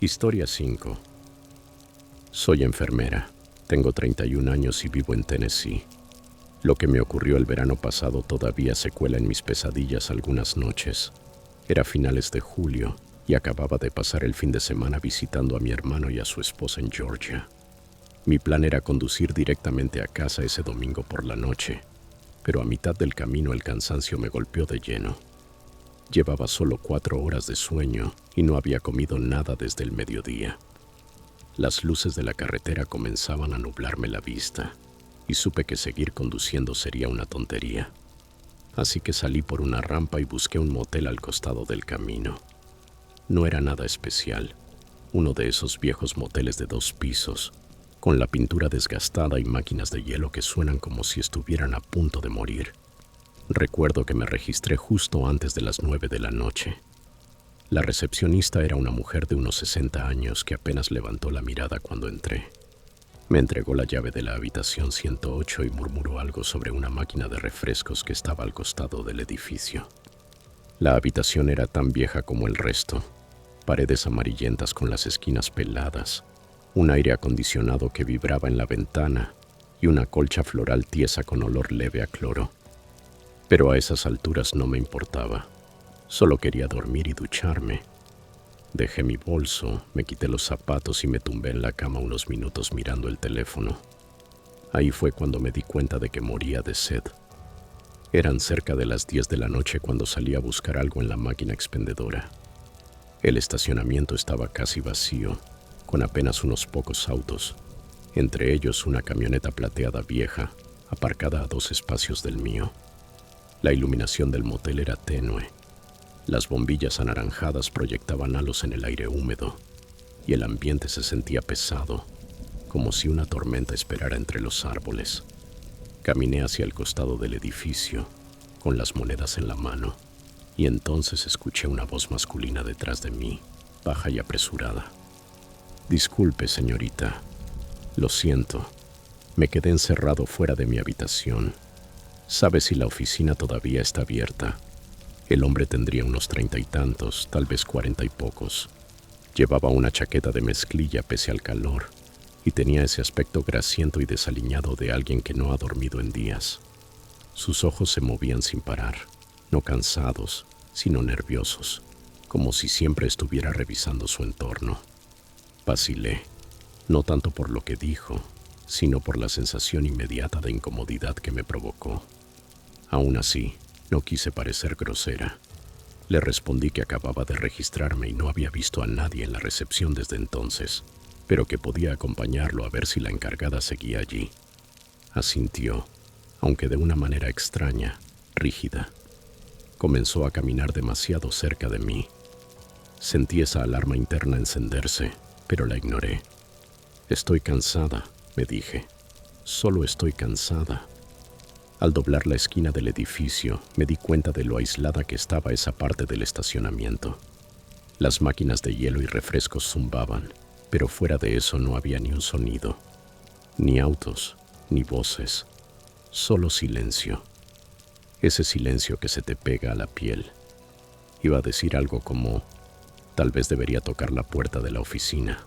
Historia 5. Soy enfermera. Tengo 31 años y vivo en Tennessee. Lo que me ocurrió el verano pasado todavía se cuela en mis pesadillas algunas noches. Era finales de julio y acababa de pasar el fin de semana visitando a mi hermano y a su esposa en Georgia. Mi plan era conducir directamente a casa ese domingo por la noche, pero a mitad del camino el cansancio me golpeó de lleno. Llevaba solo 4 horas de sueño y no había comido nada desde el mediodía. Las luces de la carretera comenzaban a nublarme la vista y supe que seguir conduciendo sería una tontería. Así que salí por una rampa y busqué un motel al costado del camino. No era nada especial, uno de esos viejos moteles de 2 pisos, con la pintura desgastada y máquinas de hielo que suenan como si estuvieran a punto de morir. Recuerdo que me registré justo antes de las 9 de la noche. La recepcionista era una mujer de unos 60 años que apenas levantó la mirada cuando entré. Me entregó la llave de la habitación 108 y murmuró algo sobre una máquina de refrescos que estaba al costado del edificio. La habitación era tan vieja como el resto. Paredes amarillentas con las esquinas peladas, un aire acondicionado que vibraba en la ventana y una colcha floral tiesa con olor leve a cloro. Pero a esas alturas no me importaba. Solo quería dormir y ducharme. Dejé mi bolso, me quité los zapatos y me tumbé en la cama unos minutos mirando el teléfono. Ahí fue cuando me di cuenta de que moría de sed. Eran cerca de las 10 de la noche cuando salí a buscar algo en la máquina expendedora. El estacionamiento estaba casi vacío, con apenas unos pocos autos, entre ellos una camioneta plateada vieja, aparcada a 2 espacios del mío. La iluminación del motel era tenue. Las bombillas anaranjadas proyectaban halos en el aire húmedo, y el ambiente se sentía pesado, como si una tormenta esperara entre los árboles. Caminé hacia el costado del edificio, con las monedas en la mano, y entonces escuché una voz masculina detrás de mí, baja y apresurada. «Disculpe, señorita. Lo siento. Me quedé encerrado fuera de mi habitación. ¿Sabe si la oficina todavía está abierta?» El hombre tendría unos 30 y tantos, tal vez 40 y pocos. Llevaba una chaqueta de mezclilla pese al calor, y tenía ese aspecto grasiento y desaliñado de alguien que no ha dormido en días. Sus ojos se movían sin parar, no cansados, sino nerviosos, como si siempre estuviera revisando su entorno. Vacilé, no tanto por lo que dijo, sino por la sensación inmediata de incomodidad que me provocó. Aún así, no quise parecer grosera. Le respondí que acababa de registrarme y no había visto a nadie en la recepción desde entonces, pero que podía acompañarlo a ver si la encargada seguía allí. Asintió, aunque de una manera extraña, rígida. Comenzó a caminar demasiado cerca de mí. Sentí esa alarma interna encenderse, pero la ignoré. «Estoy cansada», me dije. «Solo estoy cansada». Al doblar la esquina del edificio, me di cuenta de lo aislada que estaba esa parte del estacionamiento. Las máquinas de hielo y refrescos zumbaban, pero fuera de eso no había ni un sonido. Ni autos, ni voces. Solo silencio. Ese silencio que se te pega a la piel. Iba a decir algo como, tal vez debería tocar la puerta de la oficina.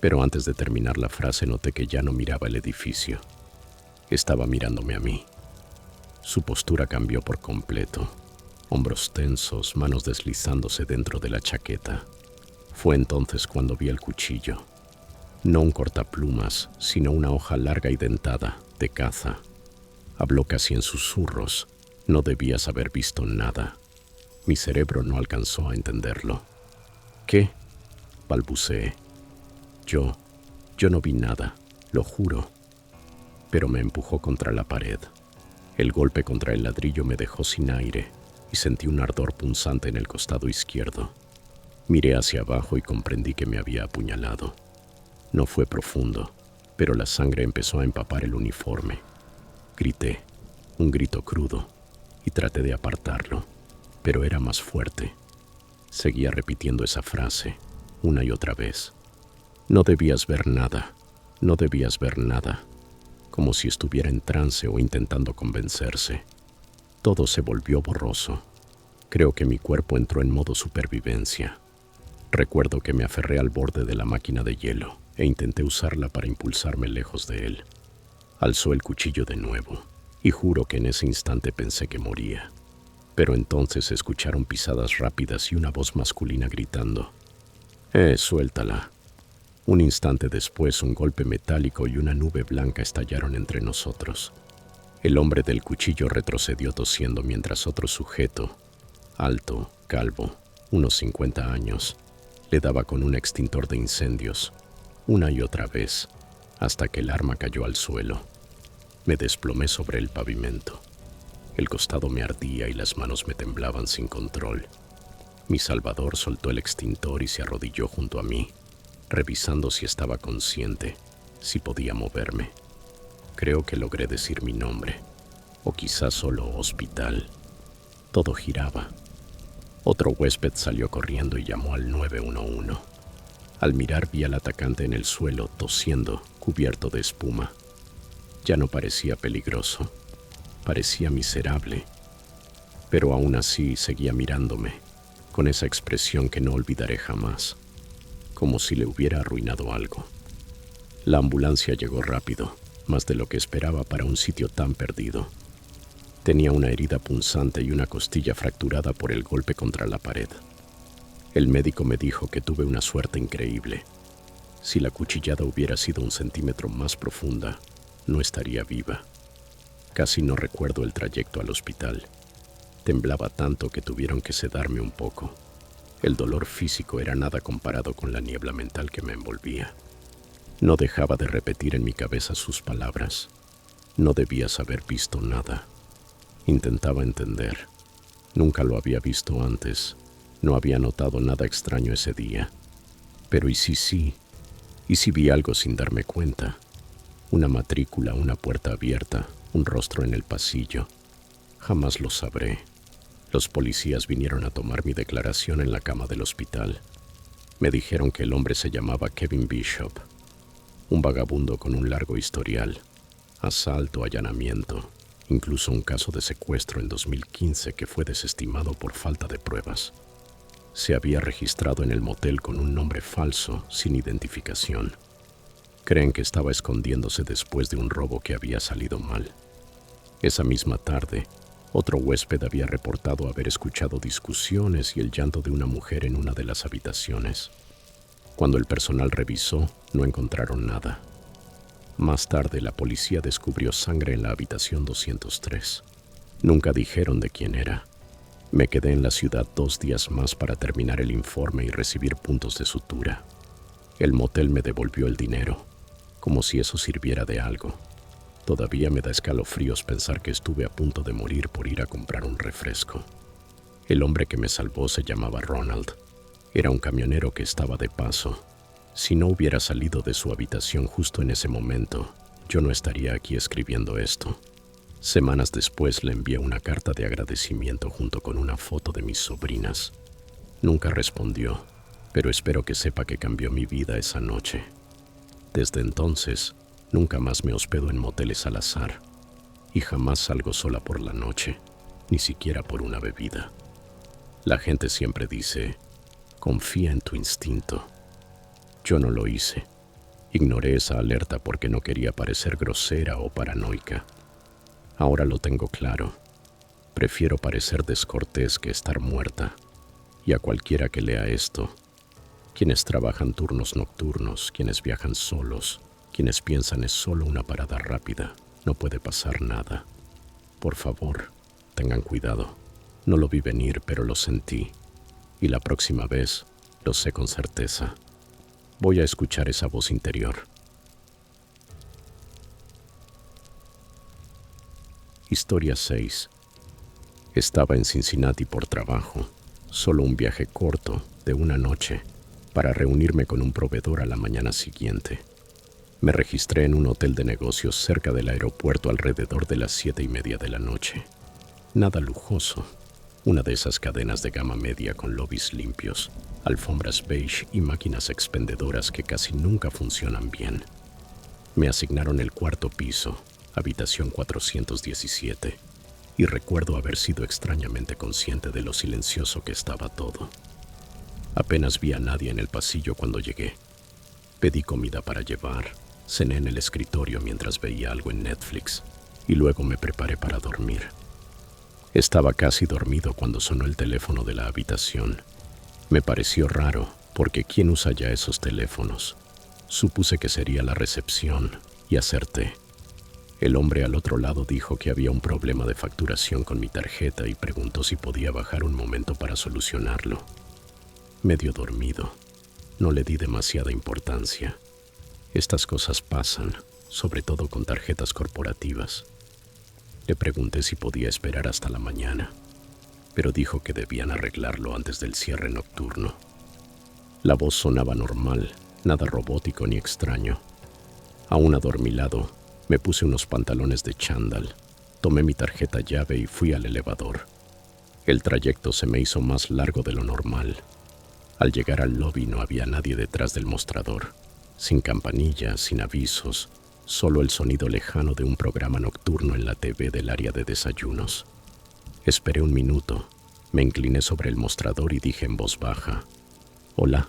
Pero antes de terminar la frase noté que ya no miraba el edificio. Estaba mirándome a mí. Su postura cambió por completo. Hombros tensos, manos deslizándose dentro de la chaqueta. Fue entonces cuando vi el cuchillo. No un cortaplumas, sino una hoja larga y dentada, de caza. Habló casi en susurros. No debías haber visto nada. Mi cerebro no alcanzó a entenderlo. «¿Qué?», balbuceé. Yo no vi nada, lo juro». Pero me empujó contra la pared. El golpe contra el ladrillo me dejó sin aire y sentí un ardor punzante en el costado izquierdo. Miré hacia abajo y comprendí que me había apuñalado. No fue profundo, pero la sangre empezó a empapar el uniforme. Grité, un grito crudo, y traté de apartarlo, pero era más fuerte. Seguía repitiendo esa frase, una y otra vez. No debías ver nada, no debías ver nada, como si estuviera en trance o intentando convencerse. Todo se volvió borroso. Creo que mi cuerpo entró en modo supervivencia. Recuerdo que me aferré al borde de la máquina de hielo e intenté usarla para impulsarme lejos de él. Alzó el cuchillo de nuevo, y juro que en ese instante pensé que moría. Pero entonces se escucharon pisadas rápidas y una voz masculina gritando: suéltala. Un instante después, un golpe metálico y una nube blanca estallaron entre nosotros. El hombre del cuchillo retrocedió tosiendo mientras otro sujeto, alto, calvo, unos 50 años, le daba con un extintor de incendios, una y otra vez, hasta que el arma cayó al suelo. Me desplomé sobre el pavimento. El costado me ardía y las manos me temblaban sin control. Mi salvador soltó el extintor y se arrodilló junto a mí, revisando si estaba consciente, si podía moverme. Creo que logré decir mi nombre, o quizás solo hospital. Todo giraba. Otro huésped salió corriendo y llamó al 911. Al mirar vi al atacante en el suelo, tosiendo, cubierto de espuma. Ya no parecía peligroso, parecía miserable, pero aún así seguía mirándome, con esa expresión que no olvidaré jamás, como si le hubiera arruinado algo. La ambulancia llegó rápido, más de lo que esperaba para un sitio tan perdido. Tenía una herida punzante y una costilla fracturada por el golpe contra la pared. El médico me dijo que tuve una suerte increíble. Si la cuchillada hubiera sido 1 centímetro más profunda, no estaría viva. Casi no recuerdo el trayecto al hospital. Temblaba tanto que tuvieron que sedarme un poco. El dolor físico era nada comparado con la niebla mental que me envolvía. No dejaba de repetir en mi cabeza sus palabras. No debías haber visto nada. Intentaba entender. Nunca lo había visto antes. No había notado nada extraño ese día. Pero ¿y si sí? ¿Y si vi algo sin darme cuenta? Una matrícula, una puerta abierta, un rostro en el pasillo. Jamás lo sabré. Los policías vinieron a tomar mi declaración en la cama del hospital. Me dijeron que el hombre se llamaba Kevin Bishop, un vagabundo con un largo historial, asalto, allanamiento, incluso un caso de secuestro en 2015 que fue desestimado por falta de pruebas. Se había registrado en el motel con un nombre falso, sin identificación. Creen que estaba escondiéndose después de un robo que había salido mal. Esa misma tarde, otro huésped había reportado haber escuchado discusiones y el llanto de una mujer en una de las habitaciones. Cuando el personal revisó, no encontraron nada. Más tarde, la policía descubrió sangre en la habitación 203. Nunca dijeron de quién era. Me quedé en la ciudad 2 días más para terminar el informe y recibir puntos de sutura. El motel me devolvió el dinero, como si eso sirviera de algo. Todavía me da escalofríos pensar que estuve a punto de morir por ir a comprar un refresco. El hombre que me salvó se llamaba Ronald. Era un camionero que estaba de paso. Si no hubiera salido de su habitación justo en ese momento, yo no estaría aquí escribiendo esto. Semanas después le envié una carta de agradecimiento junto con una foto de mis sobrinas. Nunca respondió, pero espero que sepa que cambió mi vida esa noche. Desde entonces, nunca más me hospedo en moteles al azar, y jamás salgo sola por la noche, ni siquiera por una bebida. La gente siempre dice: confía en tu instinto. Yo no lo hice. Ignoré esa alerta porque no quería parecer grosera o paranoica. Ahora lo tengo claro. Prefiero parecer descortés que estar muerta. Y a cualquiera que lea esto, quienes trabajan turnos nocturnos, quienes viajan solos, quienes piensan es solo una parada rápida, no puede pasar nada. Por favor, tengan cuidado. No lo vi venir, pero lo sentí. Y la próxima vez, lo sé con certeza. Voy a escuchar esa voz interior. Historia 6. Estaba en Cincinnati por trabajo. Solo un viaje corto, de una noche, para reunirme con un proveedor a la mañana siguiente. Me registré en un hotel de negocios cerca del aeropuerto alrededor de las 7:30 de la noche. Nada lujoso, una de esas cadenas de gama media con lobbies limpios, alfombras beige y máquinas expendedoras que casi nunca funcionan bien. Me asignaron el cuarto piso, habitación 417, y recuerdo haber sido extrañamente consciente de lo silencioso que estaba todo. Apenas vi a nadie en el pasillo cuando llegué. Pedí comida para llevar, cené en el escritorio mientras veía algo en Netflix, y luego me preparé para dormir. Estaba casi dormido cuando sonó el teléfono de la habitación. Me pareció raro, porque ¿quién usa ya esos teléfonos? Supuse que sería la recepción, y acerté. El hombre al otro lado dijo que había un problema de facturación con mi tarjeta y preguntó si podía bajar un momento para solucionarlo. Medio dormido, no le di demasiada importancia. Estas cosas pasan, sobre todo con tarjetas corporativas. Le pregunté si podía esperar hasta la mañana, pero dijo que debían arreglarlo antes del cierre nocturno. La voz sonaba normal, nada robótico ni extraño. Aún adormilado, me puse unos pantalones de chándal, tomé mi tarjeta llave y fui al elevador. El trayecto se me hizo más largo de lo normal. Al llegar al lobby no había nadie detrás del mostrador, sin campanillas, sin avisos, solo el sonido lejano de un programa nocturno en la TV del área de desayunos. Esperé un minuto, me incliné sobre el mostrador y dije en voz baja, «Hola».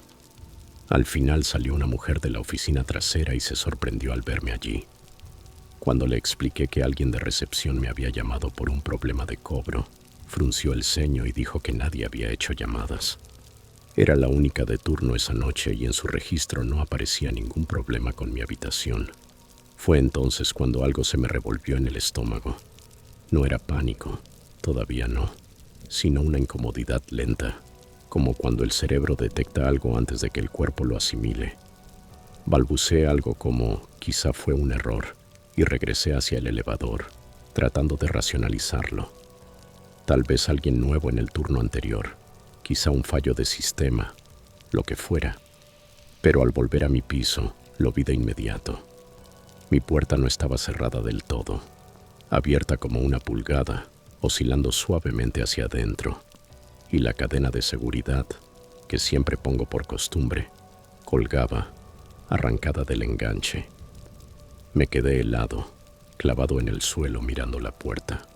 Al final salió una mujer de la oficina trasera y se sorprendió al verme allí. Cuando le expliqué que alguien de recepción me había llamado por un problema de cobro, frunció el ceño y dijo que nadie había hecho llamadas. Era la única de turno esa noche y en su registro no aparecía ningún problema con mi habitación. Fue entonces cuando algo se me revolvió en el estómago. No era pánico, todavía no, sino una incomodidad lenta, como cuando el cerebro detecta algo antes de que el cuerpo lo asimile. Balbuceé algo como, quizá fue un error, y regresé hacia el elevador, tratando de racionalizarlo. Tal vez alguien nuevo en el turno anterior, quizá un fallo de sistema, lo que fuera. Pero al volver a mi piso, lo vi de inmediato. Mi puerta no estaba cerrada del todo, abierta como una pulgada, oscilando suavemente hacia adentro, y la cadena de seguridad, que siempre pongo por costumbre, colgaba, arrancada del enganche. Me quedé helado, clavado en el suelo mirando la puerta.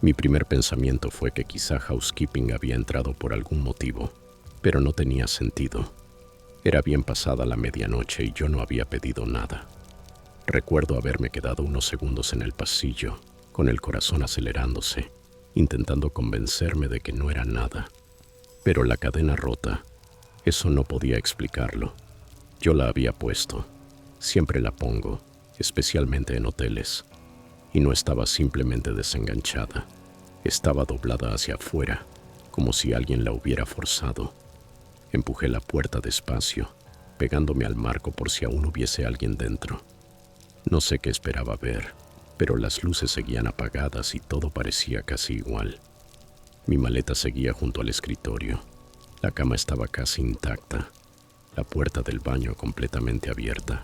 Mi primer pensamiento fue que quizá housekeeping había entrado por algún motivo, pero no tenía sentido. Era bien pasada la medianoche y yo no había pedido nada. Recuerdo haberme quedado unos segundos en el pasillo, con el corazón acelerándose, intentando convencerme de que no era nada. Pero la cadena rota, eso no podía explicarlo. Yo la había puesto, siempre la pongo, especialmente en hoteles. Y no estaba simplemente desenganchada, estaba doblada hacia afuera, como si alguien la hubiera forzado. Empujé la puerta despacio, pegándome al marco por si aún hubiese alguien dentro. No sé qué esperaba ver, pero las luces seguían apagadas y todo parecía casi igual. Mi maleta seguía junto al escritorio, la cama estaba casi intacta, la puerta del baño completamente abierta,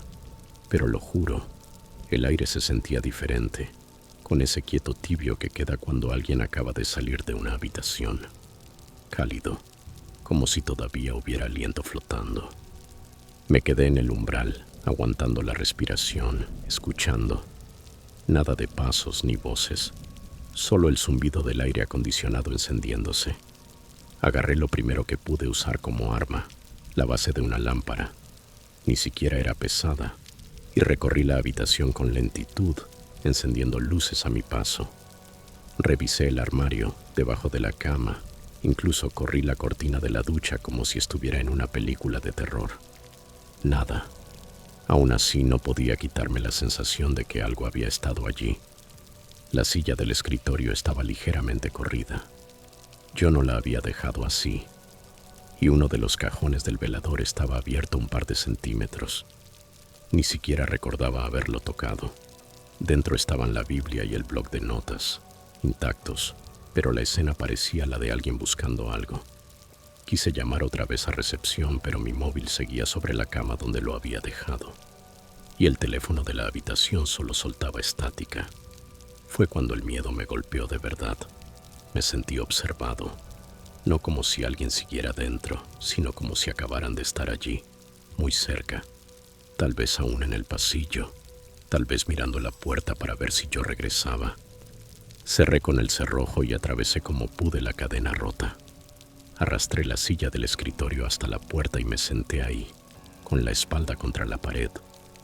pero lo juro, el aire se sentía diferente, con ese quieto tibio que queda cuando alguien acaba de salir de una habitación. Cálido, como si todavía hubiera aliento flotando. Me quedé en el umbral, aguantando la respiración, escuchando. Nada de pasos ni voces, solo el zumbido del aire acondicionado encendiéndose. Agarré lo primero que pude usar como arma, la base de una lámpara. Ni siquiera era pesada, y recorrí la habitación con lentitud, encendiendo luces a mi paso. Revisé el armario, debajo de la cama, incluso corrí la cortina de la ducha como si estuviera en una película de terror. Nada. Aún así no podía quitarme la sensación de que algo había estado allí. La silla del escritorio estaba ligeramente corrida. Yo no la había dejado así, y uno de los cajones del velador estaba abierto un par de centímetros. Ni siquiera recordaba haberlo tocado. Dentro estaban la Biblia y el bloc de notas, intactos, pero la escena parecía la de alguien buscando algo. Quise llamar otra vez a recepción, pero mi móvil seguía sobre la cama donde lo había dejado, y el teléfono de la habitación solo soltaba estática. Fue cuando el miedo me golpeó de verdad. Me sentí observado, no como si alguien siguiera dentro, sino como si acabaran de estar allí, muy cerca, tal vez aún en el pasillo, tal vez mirando la puerta para ver si yo regresaba. Cerré con el cerrojo y atravesé como pude la cadena rota. Arrastré la silla del escritorio hasta la puerta y me senté ahí, con la espalda contra la pared,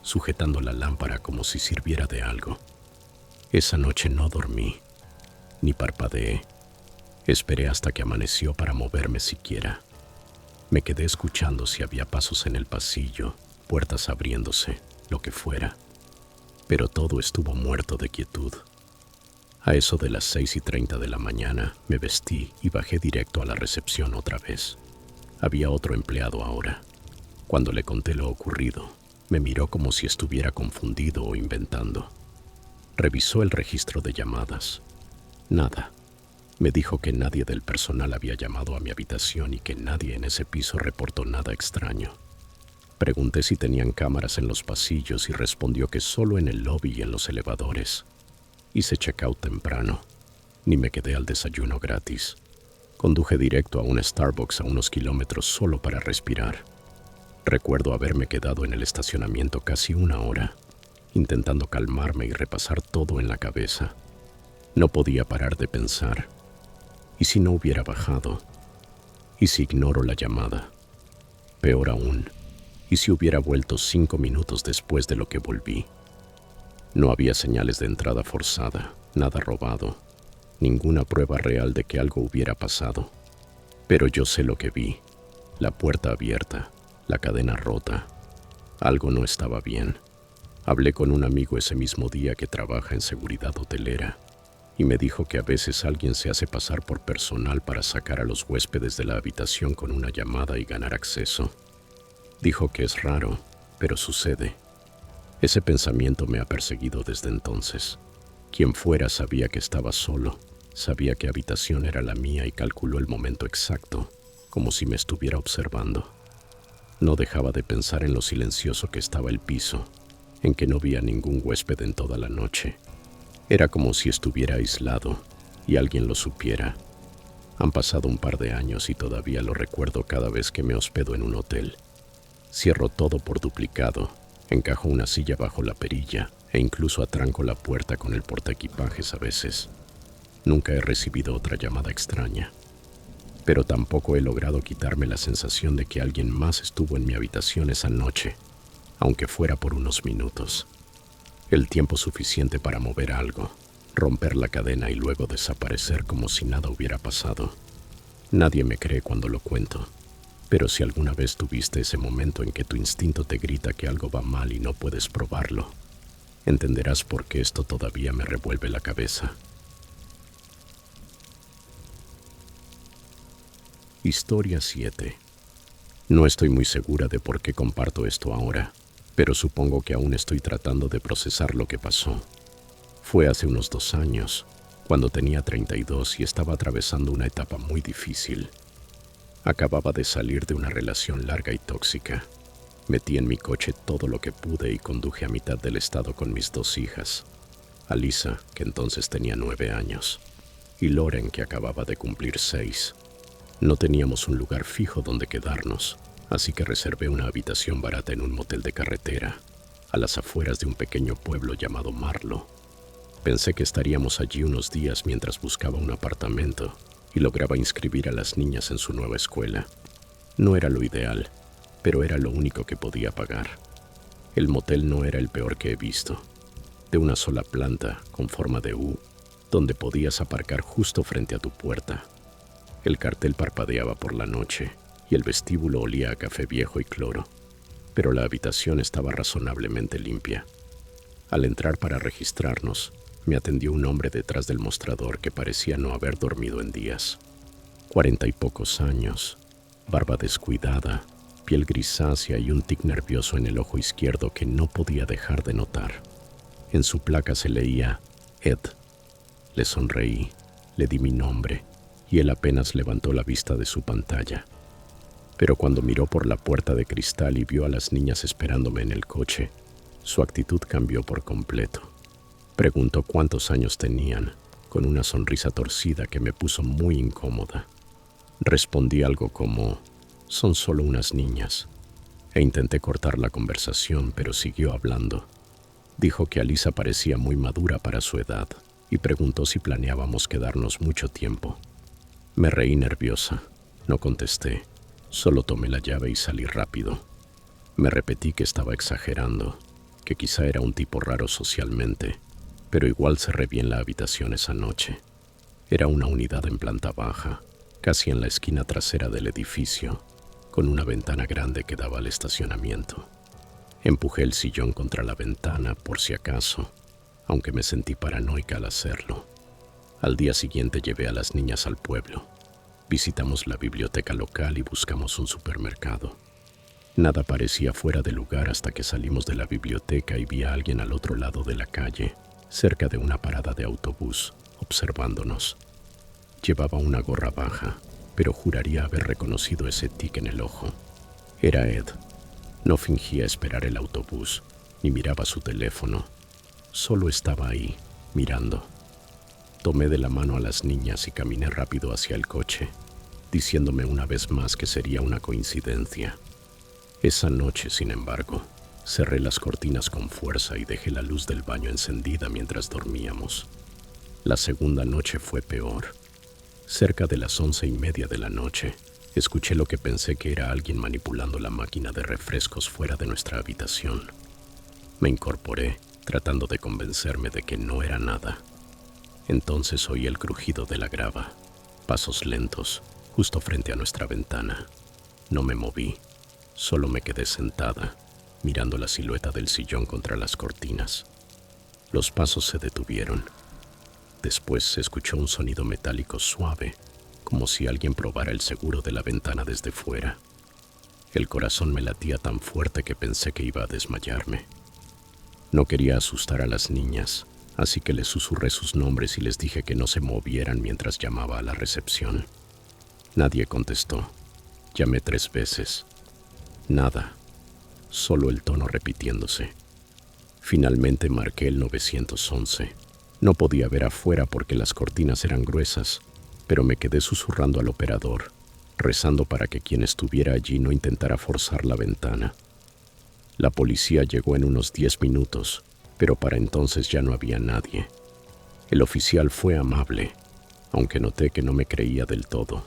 sujetando la lámpara como si sirviera de algo. Esa noche no dormí, ni parpadeé. Esperé hasta que amaneció para moverme siquiera. Me quedé escuchando si había pasos en el pasillo, puertas abriéndose, lo que fuera. Pero todo estuvo muerto de quietud. A eso de las 6:30 de la mañana, me vestí y bajé directo a la recepción otra vez. Había otro empleado ahora. Cuando le conté lo ocurrido, me miró como si estuviera confundido o inventando. Revisó el registro de llamadas. Nada. Me dijo que nadie del personal había llamado a mi habitación y que nadie en ese piso reportó nada extraño. Pregunté si tenían cámaras en los pasillos y respondió que solo en el lobby y en los elevadores. Hice check-out temprano. Ni me quedé al desayuno gratis. Conduje directo a un Starbucks a unos kilómetros solo para respirar. Recuerdo haberme quedado en el estacionamiento casi 1 hora, intentando calmarme y repasar todo en la cabeza. No podía parar de pensar. ¿Y si no hubiera bajado? ¿Y si ignoro la llamada? Peor aún, ¿y si hubiera vuelto 5 minutos después de lo que volví? No había señales de entrada forzada, nada robado, ninguna prueba real de que algo hubiera pasado. Pero yo sé lo que vi: la puerta abierta, la cadena rota. Algo no estaba bien. Hablé con un amigo ese mismo día que trabaja en seguridad hotelera y me dijo que a veces alguien se hace pasar por personal para sacar a los huéspedes de la habitación con una llamada y ganar acceso. Dijo que es raro, pero sucede. Ese pensamiento me ha perseguido desde entonces. Quien fuera sabía que estaba solo, sabía que habitación era la mía y calculó el momento exacto, como si me estuviera observando. No dejaba de pensar en lo silencioso que estaba el piso, en que no vi a ningún huésped en toda la noche. Era como si estuviera aislado y alguien lo supiera. Han pasado un par de años y todavía lo recuerdo cada vez que me hospedo en un hotel. Cierro todo por duplicado, encajo una silla bajo la perilla e incluso atranco la puerta con el portaequipajes a veces. Nunca he recibido otra llamada extraña, pero tampoco he logrado quitarme la sensación de que alguien más estuvo en mi habitación esa noche, aunque fuera por unos minutos. El tiempo suficiente para mover algo, romper la cadena y luego desaparecer como si nada hubiera pasado. Nadie me cree cuando lo cuento, pero si alguna vez tuviste ese momento en que tu instinto te grita que algo va mal y no puedes probarlo, entenderás por qué esto todavía me revuelve la cabeza. Historia 7. No estoy muy segura de por qué comparto esto ahora, pero supongo que aún estoy tratando de procesar lo que pasó. Fue hace unos 2 años, cuando tenía 32 y estaba atravesando una etapa muy difícil. Acababa de salir de una relación larga y tóxica. Metí en mi coche todo lo que pude y conduje a mitad del estado con mis 2 hijas, Alisa, que entonces tenía 9 años, y Loren, que acababa de cumplir 6. No teníamos un lugar fijo donde quedarnos, así que reservé una habitación barata en un motel de carretera, a las afueras de un pequeño pueblo llamado Marlo. Pensé que estaríamos allí unos días mientras buscaba un apartamento y lograba inscribir a las niñas en su nueva escuela. No era lo ideal, pero era lo único que podía pagar. El motel no era el peor que he visto. De una sola planta, con forma de U, donde podías aparcar justo frente a tu puerta. El cartel parpadeaba por la noche y el vestíbulo olía a café viejo y cloro, pero la habitación estaba razonablemente limpia. Al entrar para registrarnos, me atendió un hombre detrás del mostrador que parecía no haber dormido en días. 40 y pocos años, barba descuidada, piel grisácea y un tic nervioso en el ojo izquierdo que no podía dejar de notar. En su placa se leía Ed. Le sonreí, le di mi nombre y él apenas levantó la vista de su pantalla. Pero cuando miró por la puerta de cristal y vio a las niñas esperándome en el coche, su actitud cambió por completo. Preguntó cuántos años tenían, con una sonrisa torcida que me puso muy incómoda. Respondí algo como, son solo unas niñas, e intenté cortar la conversación, pero siguió hablando. Dijo que Alisa parecía muy madura para su edad y preguntó si planeábamos quedarnos mucho tiempo. Me reí nerviosa, no contesté, solo tomé la llave y salí rápido. Me repetí que estaba exagerando, que quizá era un tipo raro socialmente, pero igual cerré bien la habitación esa noche. Era una unidad en planta baja, casi en la esquina trasera del edificio, con una ventana grande que daba al estacionamiento. Empujé el sillón contra la ventana por si acaso, aunque me sentí paranoica al hacerlo. Al día siguiente llevé a las niñas al pueblo. Visitamos la biblioteca local y buscamos un supermercado. Nada parecía fuera de lugar hasta que salimos de la biblioteca y vi a alguien al otro lado de la calle, cerca de una parada de autobús, observándonos. Llevaba una gorra baja, pero juraría haber reconocido ese tic en el ojo. Era Ed. No fingía esperar el autobús, ni miraba su teléfono. Solo estaba ahí, mirando. Tomé de la mano a las niñas y caminé rápido hacia el coche, diciéndome una vez más que sería una coincidencia. Esa noche, sin embargo, cerré las cortinas con fuerza y dejé la luz del baño encendida mientras dormíamos. La segunda noche fue peor. Cerca de las 11:30 de la noche, escuché lo que pensé que era alguien manipulando la máquina de refrescos fuera de nuestra habitación. Me incorporé, tratando de convencerme de que no era nada. Entonces oí el crujido de la grava, pasos lentos, justo frente a nuestra ventana. No me moví, solo me quedé sentada, mirando la silueta del sillón contra las cortinas. Los pasos se detuvieron. Después se escuchó un sonido metálico suave, como si alguien probara el seguro de la ventana desde fuera. El corazón me latía tan fuerte que pensé que iba a desmayarme. No quería asustar a las niñas, así que les susurré sus nombres y les dije que no se movieran mientras llamaba a la recepción. Nadie contestó. Llamé 3 veces. Nada, solo el tono repitiéndose. Finalmente marqué el 911. No podía ver afuera porque las cortinas eran gruesas, pero me quedé susurrando al operador, rezando para que quien estuviera allí no intentara forzar la ventana. La policía llegó en unos 10 minutos, pero para entonces ya no había nadie. El oficial fue amable, aunque noté que no me creía del todo.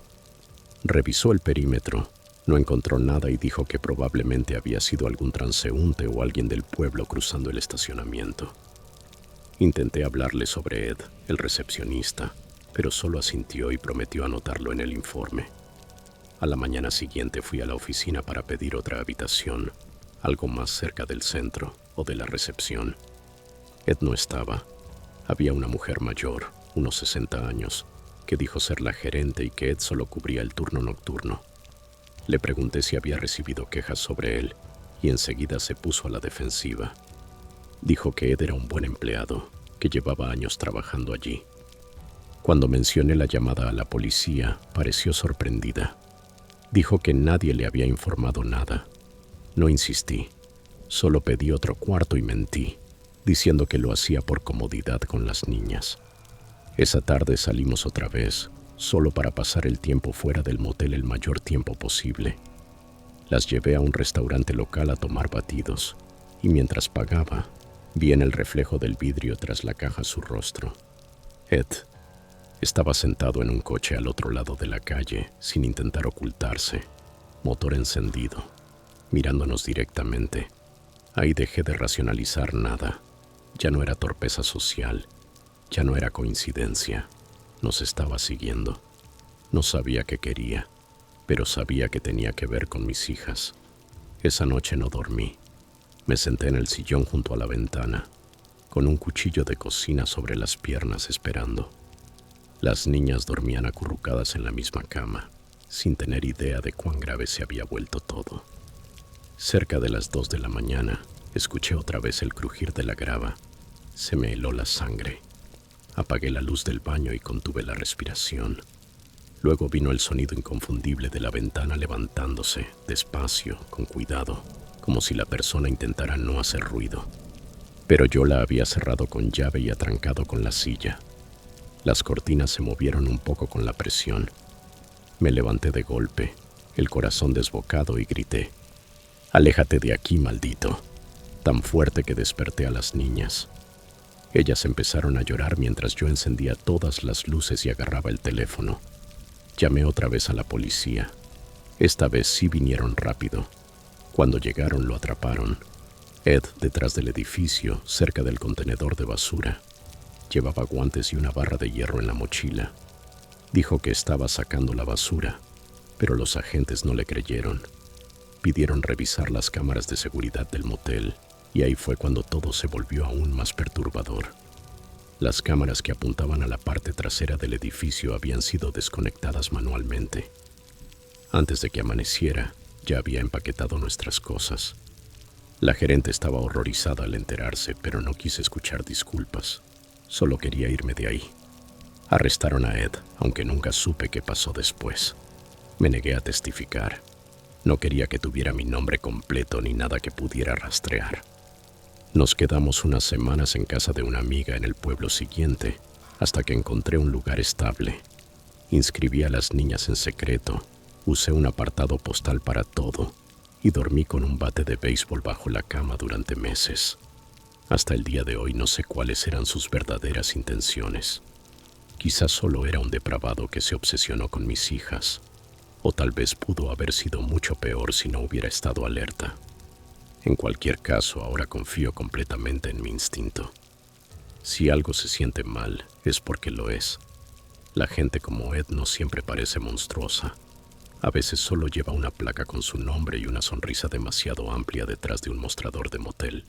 Revisó el perímetro, no encontró nada y dijo que probablemente había sido algún transeúnte o alguien del pueblo cruzando el estacionamiento. Intenté hablarle sobre Ed, el recepcionista, pero solo asintió y prometió anotarlo en el informe. A la mañana siguiente fui a la oficina para pedir otra habitación, algo más cerca del centro o de la recepción. Ed no estaba. Había una mujer mayor, unos 60 años, que dijo ser la gerente y que Ed solo cubría el turno nocturno. Le pregunté si había recibido quejas sobre él y enseguida se puso a la defensiva. Dijo que Ed era un buen empleado, que llevaba años trabajando allí. Cuando mencioné la llamada a la policía, pareció sorprendida. Dijo que nadie le había informado nada. No insistí, solo pedí otro cuarto y mentí, diciendo que lo hacía por comodidad con las niñas. Esa tarde salimos otra vez, solo para pasar el tiempo fuera del motel el mayor tiempo posible. Las llevé a un restaurante local a tomar batidos, y mientras pagaba, vi en el reflejo del vidrio tras la caja su rostro. Ed estaba sentado en un coche al otro lado de la calle, sin intentar ocultarse, motor encendido, mirándonos directamente. Ahí dejé de racionalizar nada. Ya no era torpeza social, ya no era coincidencia. Nos estaba siguiendo. No sabía qué quería, pero sabía que tenía que ver con mis hijas. Esa noche no dormí. Me senté en el sillón junto a la ventana, con un cuchillo de cocina sobre las piernas esperando. Las niñas dormían acurrucadas en la misma cama, sin tener idea de cuán grave se había vuelto todo. Cerca de las 2 de la mañana, escuché otra vez el crujir de la grava. Se me heló la sangre. Apagué la luz del baño y contuve la respiración. Luego vino el sonido inconfundible de la ventana levantándose, despacio, con cuidado, como si la persona intentara no hacer ruido. Pero yo la había cerrado con llave y atrancado con la silla. Las cortinas se movieron un poco con la presión. Me levanté de golpe, el corazón desbocado, y grité: «¡Aléjate de aquí, maldito!», tan fuerte que desperté a las niñas. Ellas empezaron a llorar mientras yo encendía todas las luces y agarraba el teléfono. Llamé otra vez a la policía. Esta vez sí vinieron rápido. Cuando llegaron lo atraparon. Ed, detrás del edificio, cerca del contenedor de basura. Llevaba guantes y una barra de hierro en la mochila. Dijo que estaba sacando la basura, pero los agentes no le creyeron. Pidieron revisar las cámaras de seguridad del motel, y ahí fue cuando todo se volvió aún más perturbador. Las cámaras que apuntaban a la parte trasera del edificio habían sido desconectadas manualmente. Antes de que amaneciera, ya había empaquetado nuestras cosas. La gerente estaba horrorizada al enterarse, pero no quise escuchar disculpas. Solo quería irme de ahí. Arrestaron a Ed, aunque nunca supe qué pasó después. Me negué a testificar. No quería que tuviera mi nombre completo ni nada que pudiera rastrear. Nos quedamos unas semanas en casa de una amiga en el pueblo siguiente, hasta que encontré un lugar estable. Inscribí a las niñas en secreto, usé un apartado postal para todo y dormí con un bate de béisbol bajo la cama durante meses. Hasta el día de hoy no sé cuáles eran sus verdaderas intenciones. Quizás solo era un depravado que se obsesionó con mis hijas, o tal vez pudo haber sido mucho peor si no hubiera estado alerta. En cualquier caso, ahora confío completamente en mi instinto. Si algo se siente mal, es porque lo es. La gente como Ed no siempre parece monstruosa. A veces solo lleva una placa con su nombre y una sonrisa demasiado amplia detrás de un mostrador de motel.